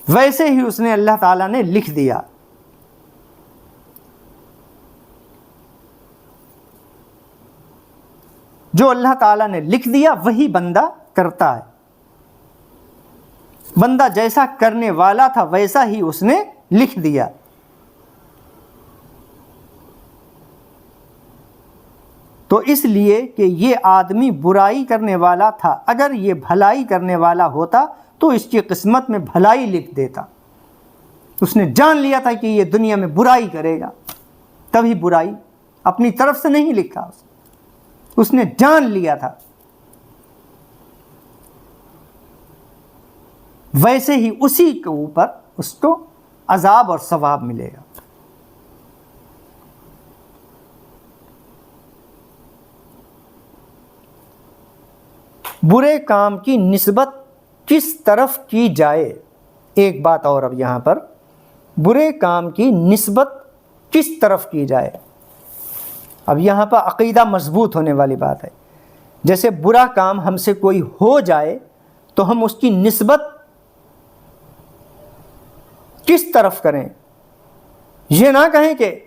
ویسے ہی اس نے اللہ تعالیٰ نے لکھ دیا۔ جو اللہ تعالیٰ نے لکھ دیا وہی بندہ کرتا ہے۔ بندہ جیسا کرنے والا تھا ویسا ہی اس نے لکھ دیا۔ تو اس لیے کہ یہ آدمی برائی کرنے والا تھا، اگر یہ بھلائی کرنے والا ہوتا تو اس کی قسمت میں بھلائی لکھ دیتا۔ اس نے جان لیا تھا کہ یہ دنیا میں برائی کرے گا، تبھی برائی اپنی طرف سے نہیں لکھا، اس نے جان لیا تھا۔ ویسے ہی اسی کے اوپر اس کو عذاب اور ثواب ملے گا۔ برے کام کی نسبت کس طرف کی جائے؟ ایک بات اور اب یہاں پر، برے کام کی نسبت کس طرف کی جائے؟ اب یہاں پر عقیدہ مضبوط ہونے والی بات ہے۔ جیسے برا کام ہم سے کوئی ہو جائے تو ہم اس کی نسبت کس طرف کریں؟ یہ نہ کہیں کہ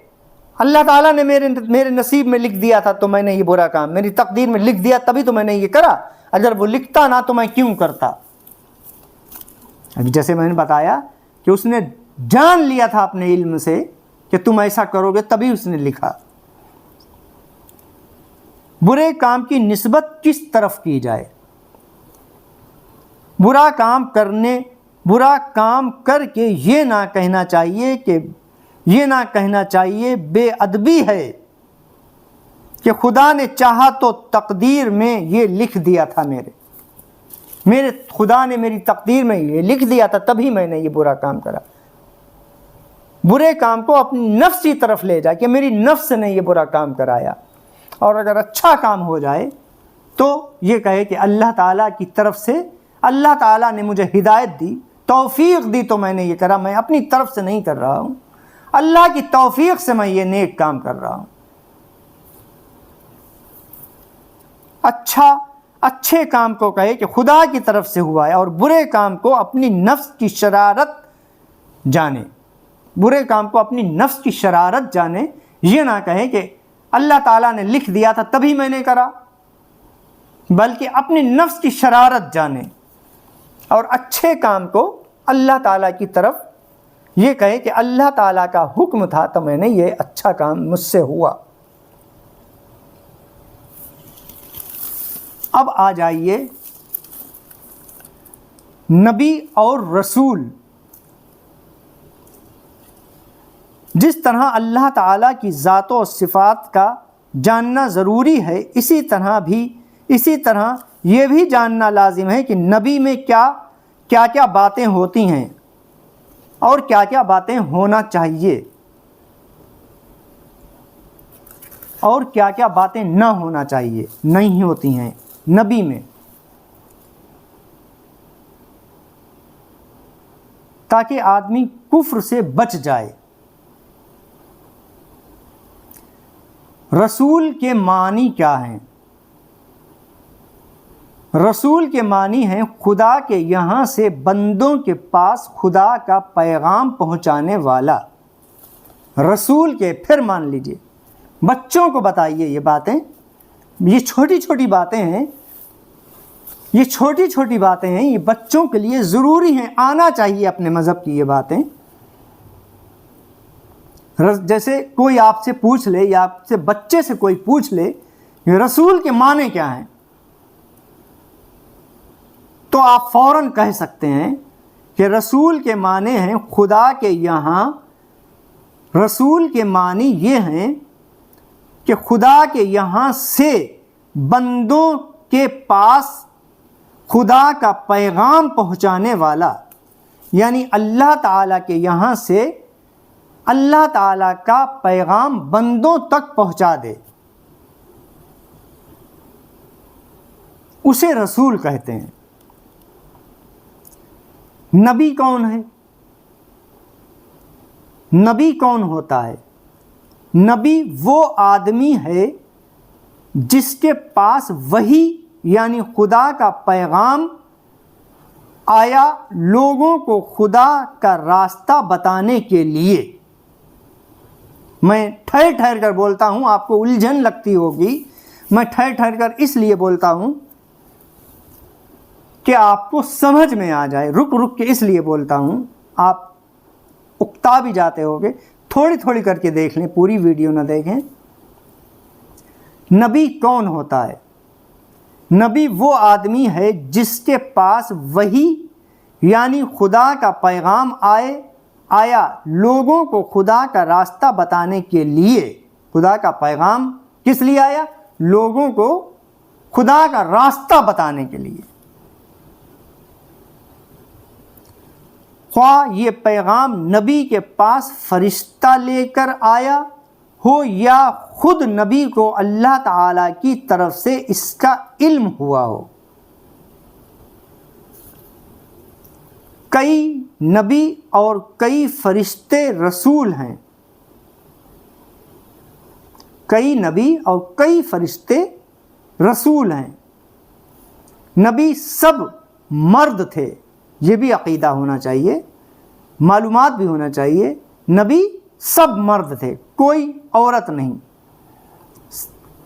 اللہ تعالیٰ نے میرے نصیب میں لکھ دیا تھا تو میں نے یہ برا کام، میری تقدیر میں لکھ دیا تبھی تو میں نے یہ کرا، اگر وہ لکھتا نہ تو میں کیوں کرتا۔ ابھی جیسے میں نے بتایا کہ اس نے جان لیا تھا اپنے علم سے کہ تم ایسا کرو گے، تبھی اس نے لکھا۔ برے کام کی نسبت کس طرف کی جائے؟ برا کام کر کے یہ نہ کہنا چاہیے بے ادبی ہے کہ خدا نے چاہا تو تقدیر میں یہ لکھ دیا تھا، میرے خدا نے میری تقدیر میں یہ لکھ دیا تھا تبھی میں نے یہ برا کام کرا۔ برے کام کو اپنی نفس کی طرف لے جا کہ میری نفس نے یہ برا کام کرایا، اور اگر اچھا کام ہو جائے تو یہ کہے کہ اللہ تعالیٰ کی طرف سے اللہ تعالیٰ نے مجھے ہدایت دی، توفیق دی تو میں نے یہ کرا، میں اپنی طرف سے نہیں کر رہا ہوں، اللہ کی توفیق سے میں یہ نیک کام کر رہا ہوں۔ اچھے کام کو کہے کہ خدا کی طرف سے ہوا ہے، اور برے کام کو اپنی نفس کی شرارت جانے، برے کام کو اپنی نفس کی شرارت جانے، یہ نہ کہے کہ اللہ تعالیٰ نے لکھ دیا تھا تبھی میں نے کرا، بلکہ اپنی نفس کی شرارت جانے، اور اچھے کام کو اللہ تعالیٰ کی طرف یہ کہے کہ اللہ تعالیٰ کا حکم تھا تو میں نے یہ اچھا کام مجھ سے ہوا۔ اب آ جائیے نبی اور رسول۔ جس طرح اللہ تعالیٰ کی ذات و صفات کا جاننا ضروری ہے، اسی طرح یہ بھی جاننا لازم ہے کہ نبی میں کیا باتیں ہوتی ہیں اور کیا باتیں ہونا چاہیے اور کیا باتیں نہ ہونا چاہیے، نہیں ہوتی ہیں نبی میں، تاکہ آدمی کفر سے بچ جائے۔ رسول کے معنی کیا ہیں؟ رسول کے معنی ہیں خدا کے یہاں سے بندوں کے پاس خدا کا پیغام پہنچانے والا۔ رسول کے پھر مان لیجئے، بچوں کو بتائیے یہ باتیں، یہ چھوٹی چھوٹی باتیں ہیں، یہ بچوں کے لیے ضروری ہیں، آنا چاہیے اپنے مذہب کی یہ باتیں۔ جیسے کوئی آپ سے پوچھ لے یا آپ سے بچے سے کوئی پوچھ لے کہ رسول کے معنی کیا ہیں، تو آپ فوراً کہہ سکتے ہیں کہ رسول کے معنی ہیں خدا کے یہاں، رسول کے معنی یہ ہیں کہ خدا کے یہاں سے بندوں کے پاس خدا کا پیغام پہنچانے والا، یعنی اللہ تعالیٰ کے یہاں سے اللہ تعالیٰ کا پیغام بندوں تک پہنچا دے، اسے رسول کہتے ہیں۔ نبی کون ہے؟ نبی کون ہوتا ہے؟ نبی وہ آدمی ہے جس کے پاس وحی یعنی خدا کا پیغام آیا لوگوں کو خدا کا راستہ بتانے کے لیے۔ میں ٹھہر ٹھہر کر بولتا ہوں، آپ کو الجھن لگتی ہوگی، میں ٹھہر ٹھہر کر اس لیے بولتا ہوں کہ آپ کو سمجھ میں آ جائے، رک رک کے اس لیے بولتا ہوں، آپ اکتا بھی جاتے ہوگے، تھوڑی تھوڑی کر کے دیکھ لیں، پوری ویڈیو نہ دیکھیں۔ نبی کون ہوتا ہے؟ نبی وہ آدمی ہے جس کے پاس وحی یعنی خدا کا پیغام آیا لوگوں کو خدا کا راستہ بتانے کے لیے۔ خدا کا پیغام کس لیے آیا؟ لوگوں کو خدا کا راستہ بتانے کے لیے۔ خواہ یہ پیغام نبی کے پاس فرشتہ لے کر آیا ہو یا خود نبی کو اللہ تعالیٰ کی طرف سے اس کا علم ہوا ہو۔ کئی نبی اور کئی فرشتے رسول ہیں، کئی نبی اور کئی فرشتے رسول ہیں۔ نبی سب مرد تھے، یہ بھی عقیدہ ہونا چاہیے، معلومات بھی ہونا چاہیے۔ نبی سب مرد تھے، کوئی عورت نہیں۔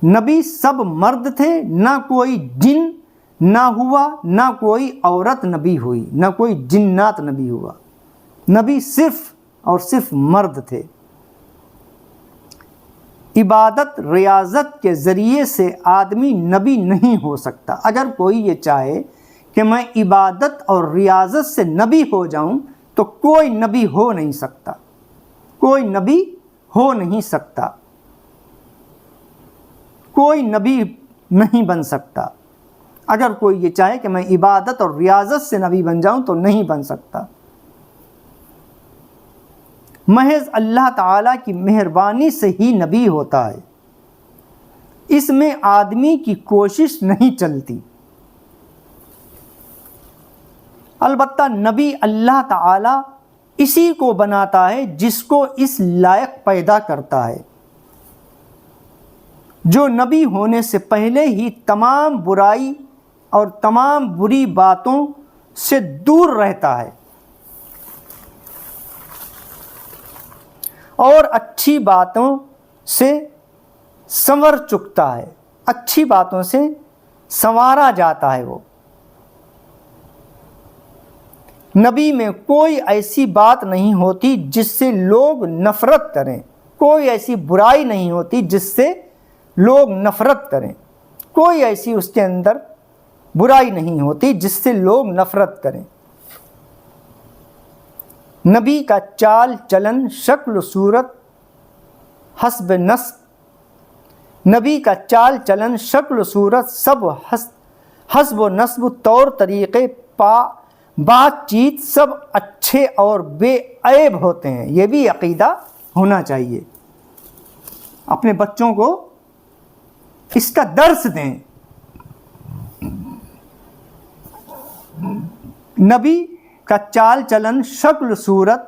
نبی سب مرد تھے، نہ کوئی جن نہ ہوا، نہ کوئی عورت نبی ہوئی، نہ کوئی جنات نبی ہوا۔ نبی صرف اور صرف مرد تھے۔ عبادت ریاضت کے ذریعے سے آدمی نبی نہیں ہو سکتا۔ اگر کوئی یہ چاہے کہ میں عبادت اور ریاضت سے نبی ہو جاؤں تو کوئی نبی ہو نہیں سکتا، کوئی نبی ہو نہیں سکتا، کوئی نبی نہیں بن سکتا۔ اگر کوئی یہ چاہے کہ میں عبادت اور ریاضت سے نبی بن جاؤں تو نہیں بن سکتا۔ محض اللہ تعالیٰ کی مہربانی سے ہی نبی ہوتا ہے، اس میں آدمی کی کوشش نہیں چلتی۔ البتہ نبی اللہ تعالیٰ اسی کو بناتا ہے جس کو اس لائق پیدا کرتا ہے، جو نبی ہونے سے پہلے ہی تمام برائی اور تمام بری باتوں سے دور رہتا ہے اور اچھی باتوں سے سنور چکتا ہے، اچھی باتوں سے سنوارا جاتا ہے۔ وہ نبی میں کوئی ایسی بات نہیں ہوتی جس سے لوگ نفرت کریں، کوئی ایسی برائی نہیں ہوتی جس سے لوگ نفرت کریں، کوئی ایسی اس کے اندر برائی نہیں ہوتی جس سے لوگ نفرت کریں۔ نبی کا چال چلن، شکل و صورت حسب نسب، نبی کا چال چلن، شکل و صورت سب حسب و نسب، طور طریقے، بات چیت سب اچھے اور بے عیب ہوتے ہیں۔ یہ بھی عقیدہ ہونا چاہیے۔ اپنے بچوں کو اس کا درس دیں۔ نبی کا چال چلن، شکل صورت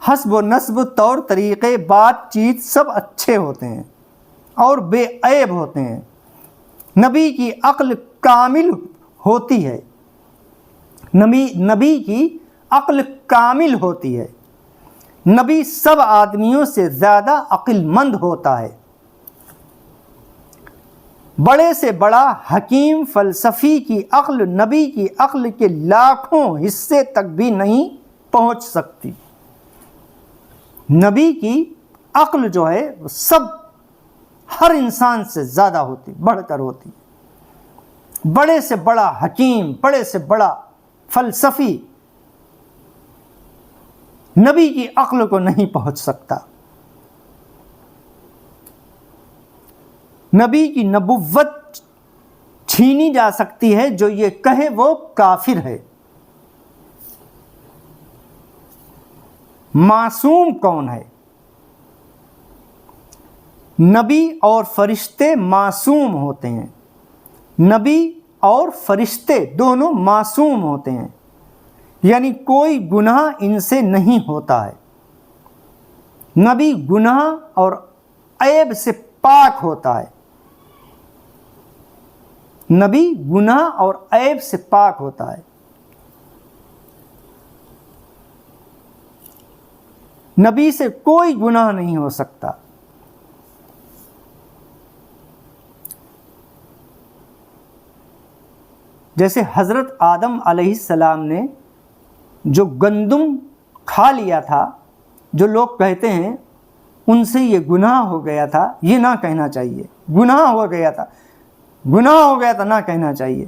حسب و نسب، طور طریقے، بات چیت سب اچھے ہوتے ہیں اور بے عیب ہوتے ہیں۔ نبی کی عقل کامل ہوتی ہے، نبی کی عقل کامل ہوتی ہے۔ نبی سب آدمیوں سے زیادہ عقل مند ہوتا ہے۔ بڑے سے بڑا حکیم فلسفی کی عقل نبی کی عقل کے لاکھوں حصے تک بھی نہیں پہنچ سکتی۔ نبی کی عقل جو ہے وہ سب ہر انسان سے زیادہ ہوتی، بڑھ کر ہوتی، بڑے سے بڑا حکیم، بڑے سے بڑا فلسفی نبی کی عقل کو نہیں پہنچ سکتا۔ نبی کی نبوت چھینی جا سکتی ہے، جو یہ کہے وہ کافر ہے۔ معصوم کون ہے؟ نبی اور فرشتے معصوم ہوتے ہیں، نبی اور فرشتے دونوں معصوم ہوتے ہیں، یعنی کوئی گناہ ان سے نہیں ہوتا ہے۔ نبی گناہ اور عیب سے پاک ہوتا ہے، نبی گناہ اور عیب سے پاک ہوتا ہے۔ نبی سے کوئی گناہ نہیں ہو سکتا۔ جیسے حضرت آدم علیہ السلام نے جو گندم کھا لیا تھا، جو لوگ کہتے ہیں ان سے یہ گناہ ہو گیا تھا، یہ نہ کہنا چاہیے۔ گناہ ہو گیا تھا، گناہ ہو گیا تھا نہ کہنا چاہیے،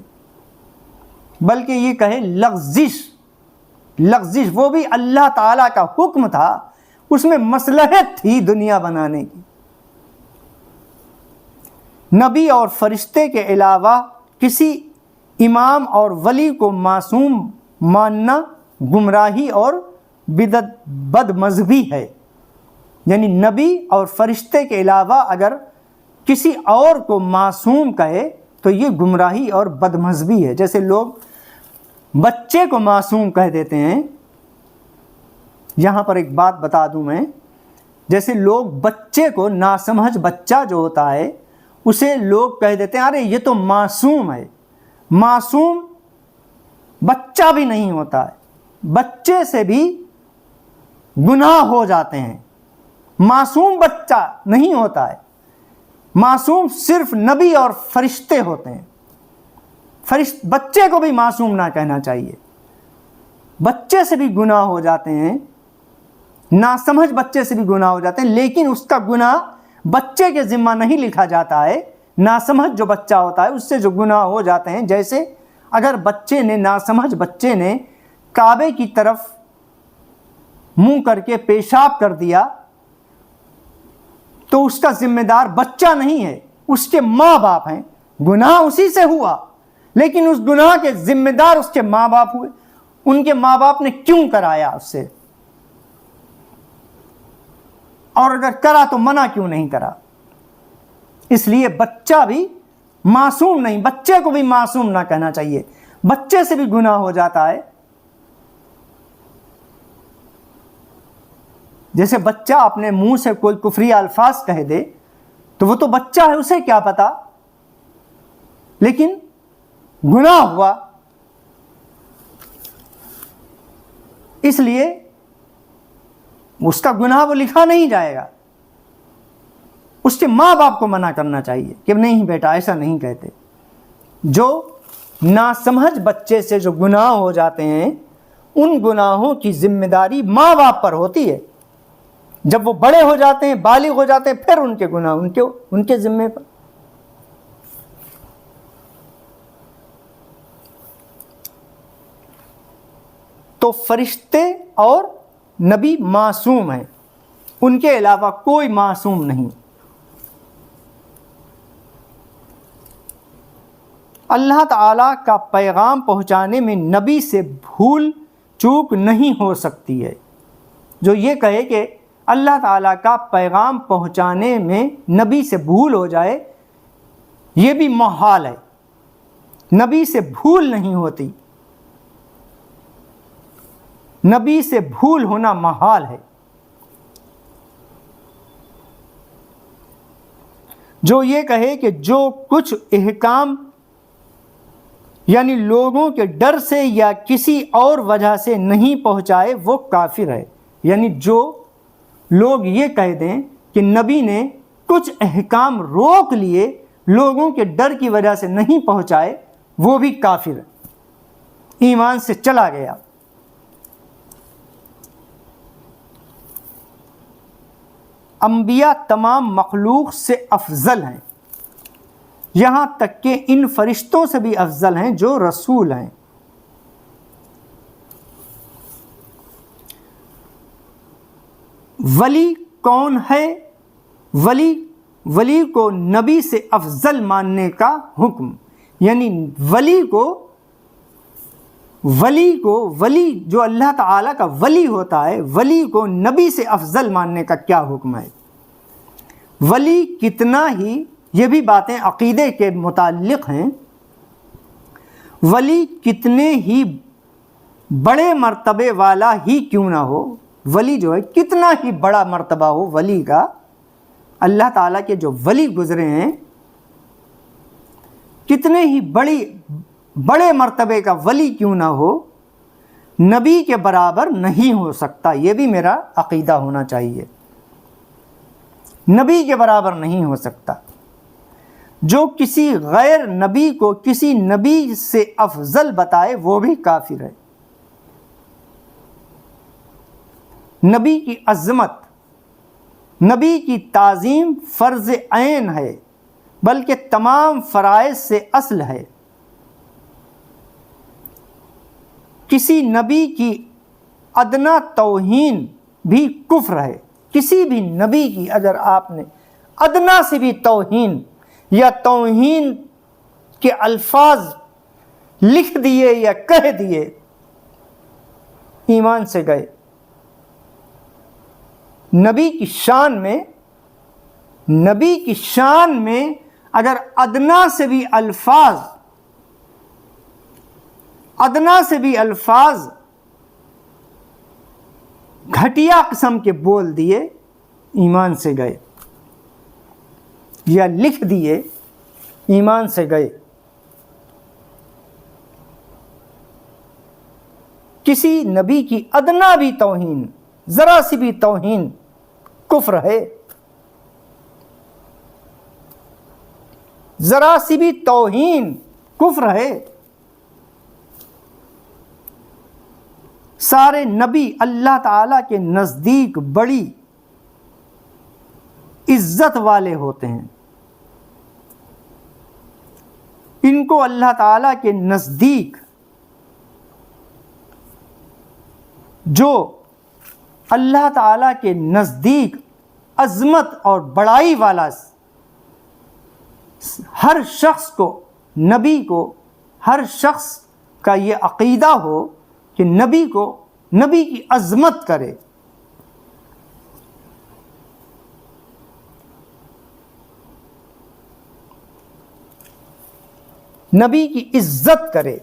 بلکہ یہ کہے لغزش، لغزش، وہ بھی اللہ تعالیٰ کا حکم تھا، اس میں مصلحت تھی دنیا بنانے کی۔ نبی اور فرشتے کے علاوہ کسی امام اور ولی کو معصوم ماننا گمراہی اور بدعت، بد مذہبی ہے۔ یعنی نبی اور فرشتے کے علاوہ اگر کسی اور کو معصوم کہے تو یہ گمراہی اور بد مذہبی ہے۔ جیسے لوگ بچے کو معصوم کہہ دیتے ہیں۔ یہاں پر ایک بات بتا دوں میں، جیسے لوگ بچے کو، ناسمجھ بچہ جو ہوتا ہے اسے لوگ کہہ دیتے ہیں ارے یہ تو معصوم ہے۔ معصوم بچہ بھی نہیں ہوتا ہے، بچے سے بھی گناہ ہو جاتے ہیں، معصوم بچہ نہیں ہوتا ہے۔ معصوم صرف نبی اور فرشتے ہوتے ہیں۔ بچے کو بھی معصوم نہ کہنا چاہیے، بچے سے بھی گناہ ہو جاتے ہیں، ناسمجھ بچے سے بھی گناہ ہو جاتے ہیں، لیکن اس کا گناہ بچے کے ذمہ نہیں لکھا جاتا ہے۔ ناسمجھ جو بچہ ہوتا ہے اس سے جو گناہ ہو جاتے ہیں، جیسے اگر بچے نے، ناسمجھ بچے نے کعبے کی طرف منہ کر کے پیشاب کر دیا تو اس کا ذمہ دار بچہ نہیں ہے، اس کے ماں باپ ہیں۔ گناہ اسی سے ہوا، لیکن اس گناہ کے ذمہ دار اس کے ماں باپ ہوئے۔ ان کے ماں باپ نے کیوں کرایا اس سے؟ اور اگر کرا تو منع کیوں نہیں کرا؟ اس لیے بچہ بھی معصوم نہیں، بچے کو بھی معصوم نہ کہنا چاہیے، بچے سے بھی گناہ ہو جاتا ہے۔ جیسے بچہ اپنے منہ سے کوئی کفری الفاظ کہہ دے تو وہ تو بچہ ہے، اسے کیا پتا، لیکن گناہ ہوا، اس لیے اس کا گناہ وہ لکھا نہیں جائے گا۔ اس کے ماں باپ کو منع کرنا چاہیے کہ نہیں بیٹا ایسا نہیں کہتے۔ جو ناسمجھ بچے سے جو گناہ ہو جاتے ہیں ان گناہوں کی ذمہ داری ماں باپ پر ہوتی ہے۔ جب وہ بڑے ہو جاتے ہیں، بالغ ہو جاتے ہیں، پھر ان کے گناہ ان کے ذمے پر۔ تو فرشتے اور نبی معصوم ہیں، ان کے علاوہ کوئی معصوم نہیں۔ اللہ تعالیٰ کا پیغام پہنچانے میں نبی سے بھول چوک نہیں ہو سکتی ہے۔ جو یہ کہے کہ اللہ تعالیٰ کا پیغام پہنچانے میں نبی سے بھول ہو جائے، یہ بھی محال ہے۔ نبی سے بھول نہیں ہوتی، نبی سے بھول ہونا محال ہے۔ جو یہ کہے کہ جو کچھ احکام یعنی لوگوں کے ڈر سے یا کسی اور وجہ سے نہیں پہنچائے وہ کافر ہے۔ یعنی جو لوگ یہ کہہ دیں کہ نبی نے کچھ احکام روک لیے، لوگوں کے ڈر کی وجہ سے نہیں پہنچائے، وہ بھی کافر ہے، ایمان سے چلا گیا۔ انبیاء تمام مخلوق سے افضل ہیں، یہاں تک کہ ان فرشتوں سے بھی افضل ہیں جو رسول ہیں۔ ولی کون ہے؟ ولی کو نبی سے افضل ماننے کا حکم، یعنی ولی جو اللہ تعالیٰ کا ولی ہوتا ہے، ولی کو نبی سے افضل ماننے کا کیا حکم ہے؟ ولی کتنا ہی، یہ بھی باتیں عقیدے کے متعلق ہیں، ولی کتنے ہی بڑے مرتبے والا ہی کیوں نہ ہو، ولی جو ہے کتنا ہی بڑا مرتبہ ہو ولی کا، اللہ تعالیٰ کے جو ولی گزرے ہیں کتنے ہی بڑے مرتبے کا ولی کیوں نہ ہو، نبی کے برابر نہیں ہو سکتا۔ یہ بھی میرا عقیدہ ہونا چاہیے، نبی کے برابر نہیں ہو سکتا۔ جو کسی غیر نبی کو کسی نبی سے افضل بتائے وہ بھی کافر ہے۔ نبی کی عظمت، نبی کی تعظیم فرض عین ہے، بلکہ تمام فرائض سے اصل ہے۔ کسی نبی کی ادنا توہین بھی کفر ہے۔ کسی بھی نبی کی اگر آپ نے ادنا سے بھی توہین یا توہین کے الفاظ لکھ دیے یا کہہ دیے، ایمان سے گئے۔ نبی کی شان میں اگر ادنا سے بھی الفاظ گھٹیا قسم کے بول دیے، ایمان سے گئے، یا لکھ دیے، ایمان سے گئے۔ کسی نبی کی ادنا بھی توہین، ذرا سی بھی توہین کفر ہے، ذرا سی بھی توہین کفر ہے۔ سارے نبی اللہ تعالیٰ کے نزدیک بڑی عزت والے ہوتے ہیں، ان کو اللہ تعالیٰ کے نزدیک جو اللہ تعالیٰ کے نزدیک عظمت اور بڑائی والا ہر شخص کو، نبی کو، ہر شخص کا یہ عقیدہ ہو کہ نبی کی عظمت کرے، نبی کی عزت کرے۔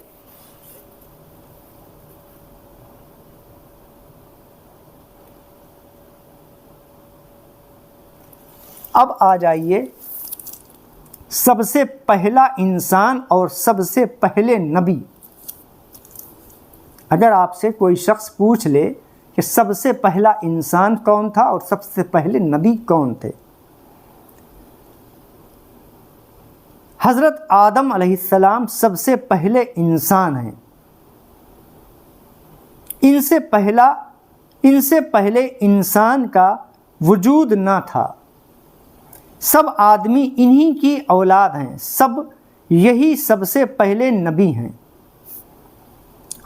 اب آ جائیے سب سے پہلا انسان اور سب سے پہلے نبی۔ اگر آپ سے کوئی شخص پوچھ لے کہ سب سے پہلا انسان کون تھا اور سب سے پہلے نبی کون تھے، حضرت آدم علیہ السلام سب سے پہلے انسان ہیں۔ ان سے پہلے انسان کا وجود نہ تھا۔ سب آدمی انہی کی اولاد ہیں، یہی سب سے پہلے نبی ہیں۔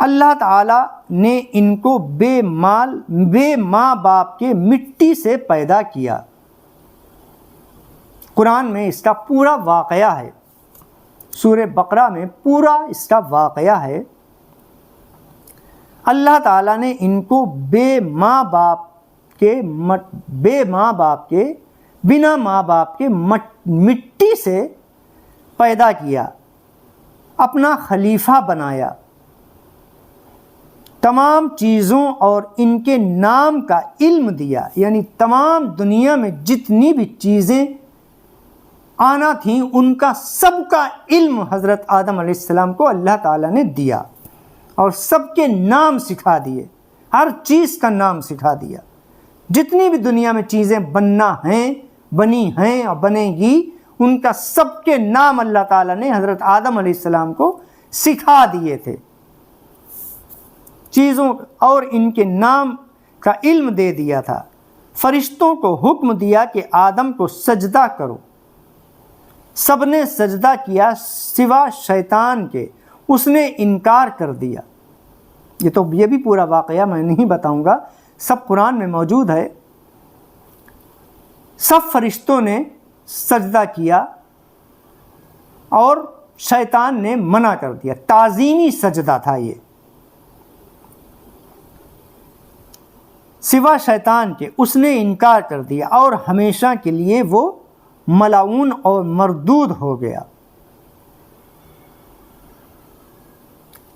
اللہ تعالیٰ نے ان کو بے ماں باپ کے مٹی سے پیدا کیا۔ قرآن میں اس کا پورا واقعہ ہے، سورہ بقرہ میں پورا اس کا واقعہ ہے۔ اللہ تعالیٰ نے ان کو بنا ماں باپ کے مٹی سے پیدا کیا، اپنا خلیفہ بنایا، تمام چیزوں اور ان کے نام کا علم دیا، یعنی تمام دنیا میں جتنی بھی چیزیں آنا تھیں ان کا سب کا علم حضرت آدم علیہ السلام کو اللہ تعالیٰ نے دیا، اور سب کے نام سکھا دیے، ہر چیز کا نام سکھا دیا۔ جتنی بھی دنیا میں چیزیں بنی ہیں اور بنے گی، ان کا سب کے نام اللہ تعالیٰ نے حضرت آدم علیہ السلام کو سکھا دیے تھے، چیزوں اور ان کے نام کا علم دے دیا تھا۔ فرشتوں کو حکم دیا کہ آدم کو سجدہ کرو، سب نے سجدہ کیا سوا شیطان کے، اس نے انکار کر دیا۔ یہ بھی پورا واقعہ میں نہیں بتاؤں گا، سب قرآن میں موجود ہے۔ سب فرشتوں نے سجدہ کیا اور شیطان نے منع کر دیا۔ تعظیمی سجدہ تھا یہ، سوا شیطان کے، اس نے انکار کر دیا اور ہمیشہ کے لیے وہ ملعون اور مردود ہو گیا۔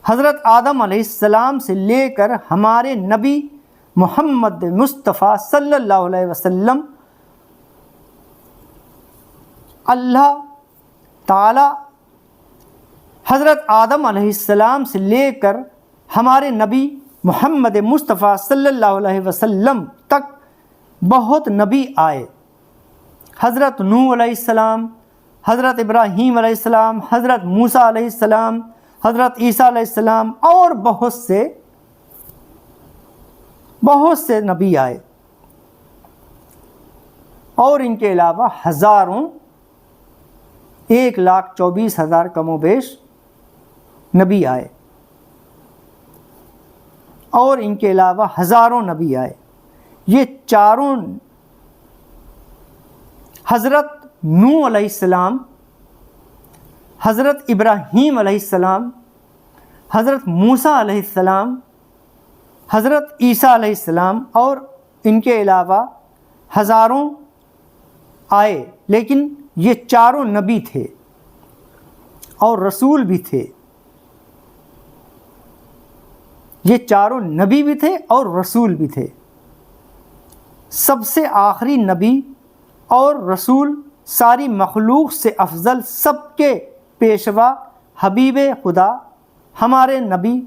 حضرت آدم علیہ السلام سے لے کر ہمارے نبی محمد مصطفیٰ صلی اللہ علیہ وسلم، اللہ تعالی حضرت آدم علیہ السلام سے لے کر ہمارے نبی محمد مصطفیٰ صلی اللہ علیہ وسلم تک بہت نبی آئے۔ حضرت نوح علیہ السلام، حضرت ابراہیم علیہ السلام، حضرت موسیٰ علیہ السلام، حضرت عیسیٰ علیہ السلام اور بہت سے نبی آئے، اور ان کے علاوہ ہزاروں، 1,24,000 کم و بیش نبی آئے، اور ان کے علاوہ ہزاروں نبی آئے۔ یہ چاروں، حضرت نوح علیہ السلام، حضرت ابراہیم علیہ السلام، حضرت موسیٰ علیہ السلام، حضرت عیسیٰ علیہ السلام، اور ان کے علاوہ ہزاروں آئے، لیکن یہ چاروں نبی تھے اور رسول بھی تھے۔ یہ چاروں نبی بھی تھے اور رسول بھی تھے۔ سب سے آخری نبی اور رسول، ساری مخلوق سے افضل، سب کے پیشوا، حبیب خدا، ہمارے نبی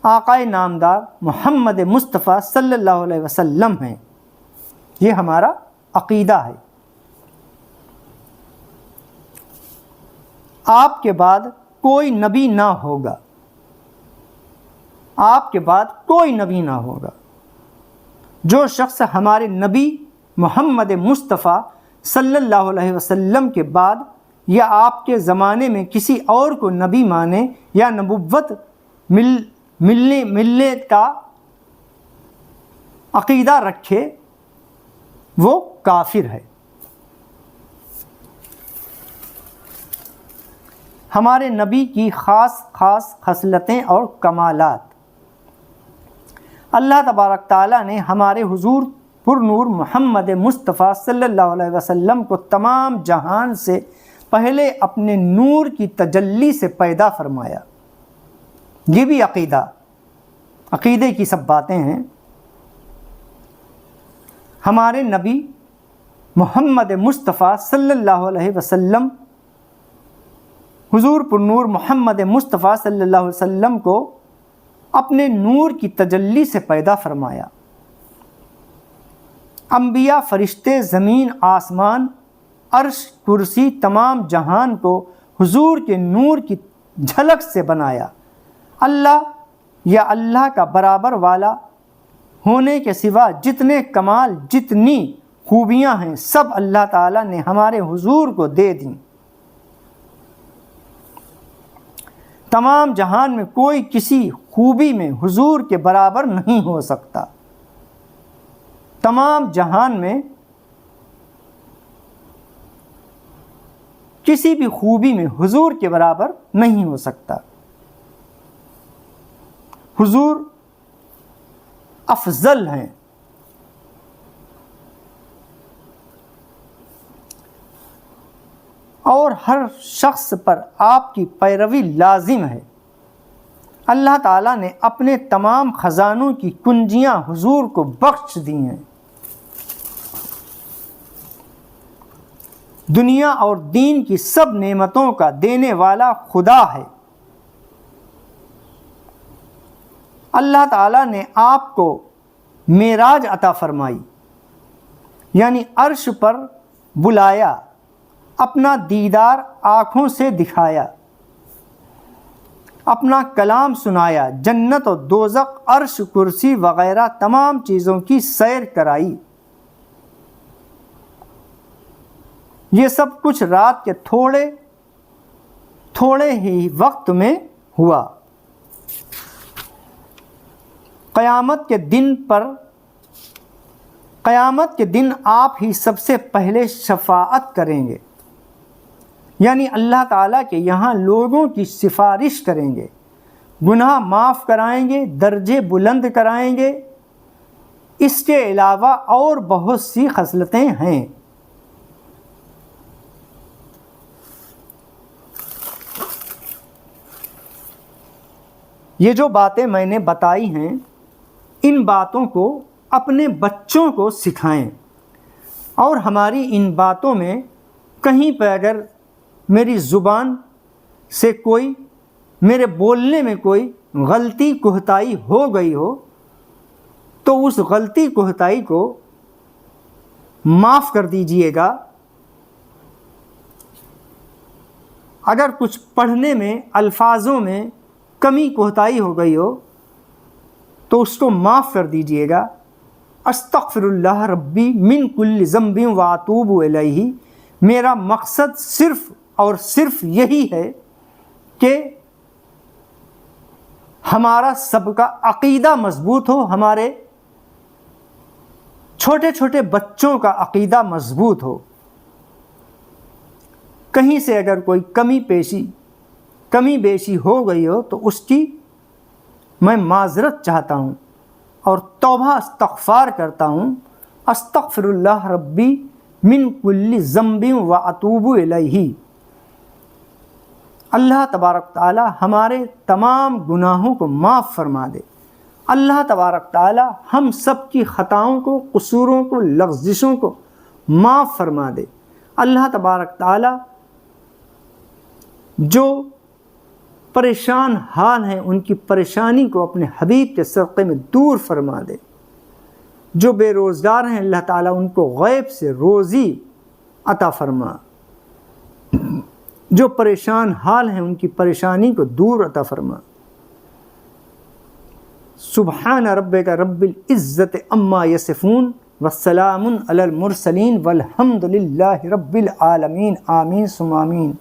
آقا نامدار محمد مصطفیٰ صلی اللہ علیہ وسلم ہیں۔ یہ ہمارا عقیدہ ہے۔ آپ کے بعد کوئی نبی نہ ہوگا، آپ کے بعد کوئی نبی نہ ہوگا۔ جو شخص ہمارے نبی محمد مصطفیٰ صلی اللہ علیہ وسلم کے بعد یا آپ کے زمانے میں کسی اور کو نبی مانے یا نبوت ملنے کا عقیدہ رکھے، وہ کافر ہے۔ ہمارے نبی کی خاص خصلتیں اور کمالات۔ اللہ تبارک تعالیٰ نے ہمارے حضور پر نور محمد مصطفیٰ صلی اللہ علیہ وسلم کو تمام جہان سے پہلے اپنے نور کی تجلی سے پیدا فرمایا۔ یہ بھی عقیدے کی سب باتیں ہیں۔ ہمارے نبی محمد مصطفیٰ صلی اللہ علیہ وسلم، حضور پر نور محمد مصطفیٰ صلی اللہ علیہ وسلم کو اپنے نور کی تجلی سے پیدا فرمایا۔ انبیاء، فرشتے، زمین، آسمان، عرش، کرسی، تمام جہان کو حضور کے نور کی جھلک سے بنایا۔ اللہ یا اللہ کا برابر والا ہونے کے سوا جتنے کمال، جتنی خوبیاں ہیں، سب اللہ تعالیٰ نے ہمارے حضور کو دے دیں۔ تمام جہان میں کوئی کسی خوبی میں حضور کے برابر نہیں ہو سکتا۔ تمام جہان میں کسی بھی خوبی میں حضور کے برابر نہیں ہو سکتا۔ حضور افضل ہیں۔ اور ہر شخص پر آپ کی پیروی لازم ہے۔ اللہ تعالیٰ نے اپنے تمام خزانوں کی کنجیاں حضور کو بخش دی ہیں۔ دنیا اور دین کی سب نعمتوں کا دینے والا خدا ہے۔ اللہ تعالیٰ نے آپ کو معراج عطا فرمائی، یعنی عرش پر بلایا، اپنا دیدار آنکھوں سے دکھایا، اپنا کلام سنایا، جنت و دوزخ، عرش، کرسی وغیرہ تمام چیزوں کی سیر کرائی۔ یہ سب کچھ رات کے تھوڑے ہی وقت میں ہوا۔ قیامت کے دن آپ ہی سب سے پہلے شفاعت کریں گے، یعنی اللہ تعالیٰ کے یہاں لوگوں کی سفارش کریں گے، گناہ معاف کرائیں گے، درجے بلند کرائیں گے۔ اس کے علاوہ اور بہت سی خصلتیں ہیں۔ یہ جو باتیں میں نے بتائی ہیں، ان باتوں کو اپنے بچوں کو سکھائیں، اور ہماری ان باتوں میں کہیں پہ اگر میری زبان سے میرے بولنے میں کوئی غلطی کوتاہی ہو گئی ہو تو اس غلطی کوتاہی کو معاف کر دیجئے گا۔ اگر کچھ پڑھنے میں الفاظوں میں کمی کوتاہی ہو گئی ہو تو اس کو معاف کر دیجئے گا۔ استغفر اللہ ربی من کل ذنب واتوب الیہ، میرا مقصد صرف اور صرف یہی ہے کہ ہمارا سب کا عقیدہ مضبوط ہو، ہمارے چھوٹے چھوٹے بچوں کا عقیدہ مضبوط ہو۔ کہیں سے اگر کوئی کمی بیشی ہو گئی ہو تو اس کی میں معذرت چاہتا ہوں اور توبہ استغفار کرتا ہوں۔ استغفر اللہ ربی من کل ذنب واتوب الیہ۔ اللہ تبارک تعالی ہمارے تمام گناہوں کو معاف فرما دے۔ اللہ تبارک تعالی ہم سب کی خطاؤں کو، قصوروں کو، لغزشوں کو معاف فرما دے۔ اللہ تبارک تعالی جو پریشان حال ہیں ان کی پریشانی کو اپنے حبیب کے صدقے میں دور فرما دے۔ جو بے روزگار ہیں اللہ تعالیٰ ان کو غیب سے روزی عطا فرما۔ جو پریشان حال ہیں ان کی پریشانی کو دور عطا فرما۔ سبحان ربک رب العزت عما یصفون والسلام علی المرسلین والحمد للہ رب العالمین۔ آمین ثم آمین۔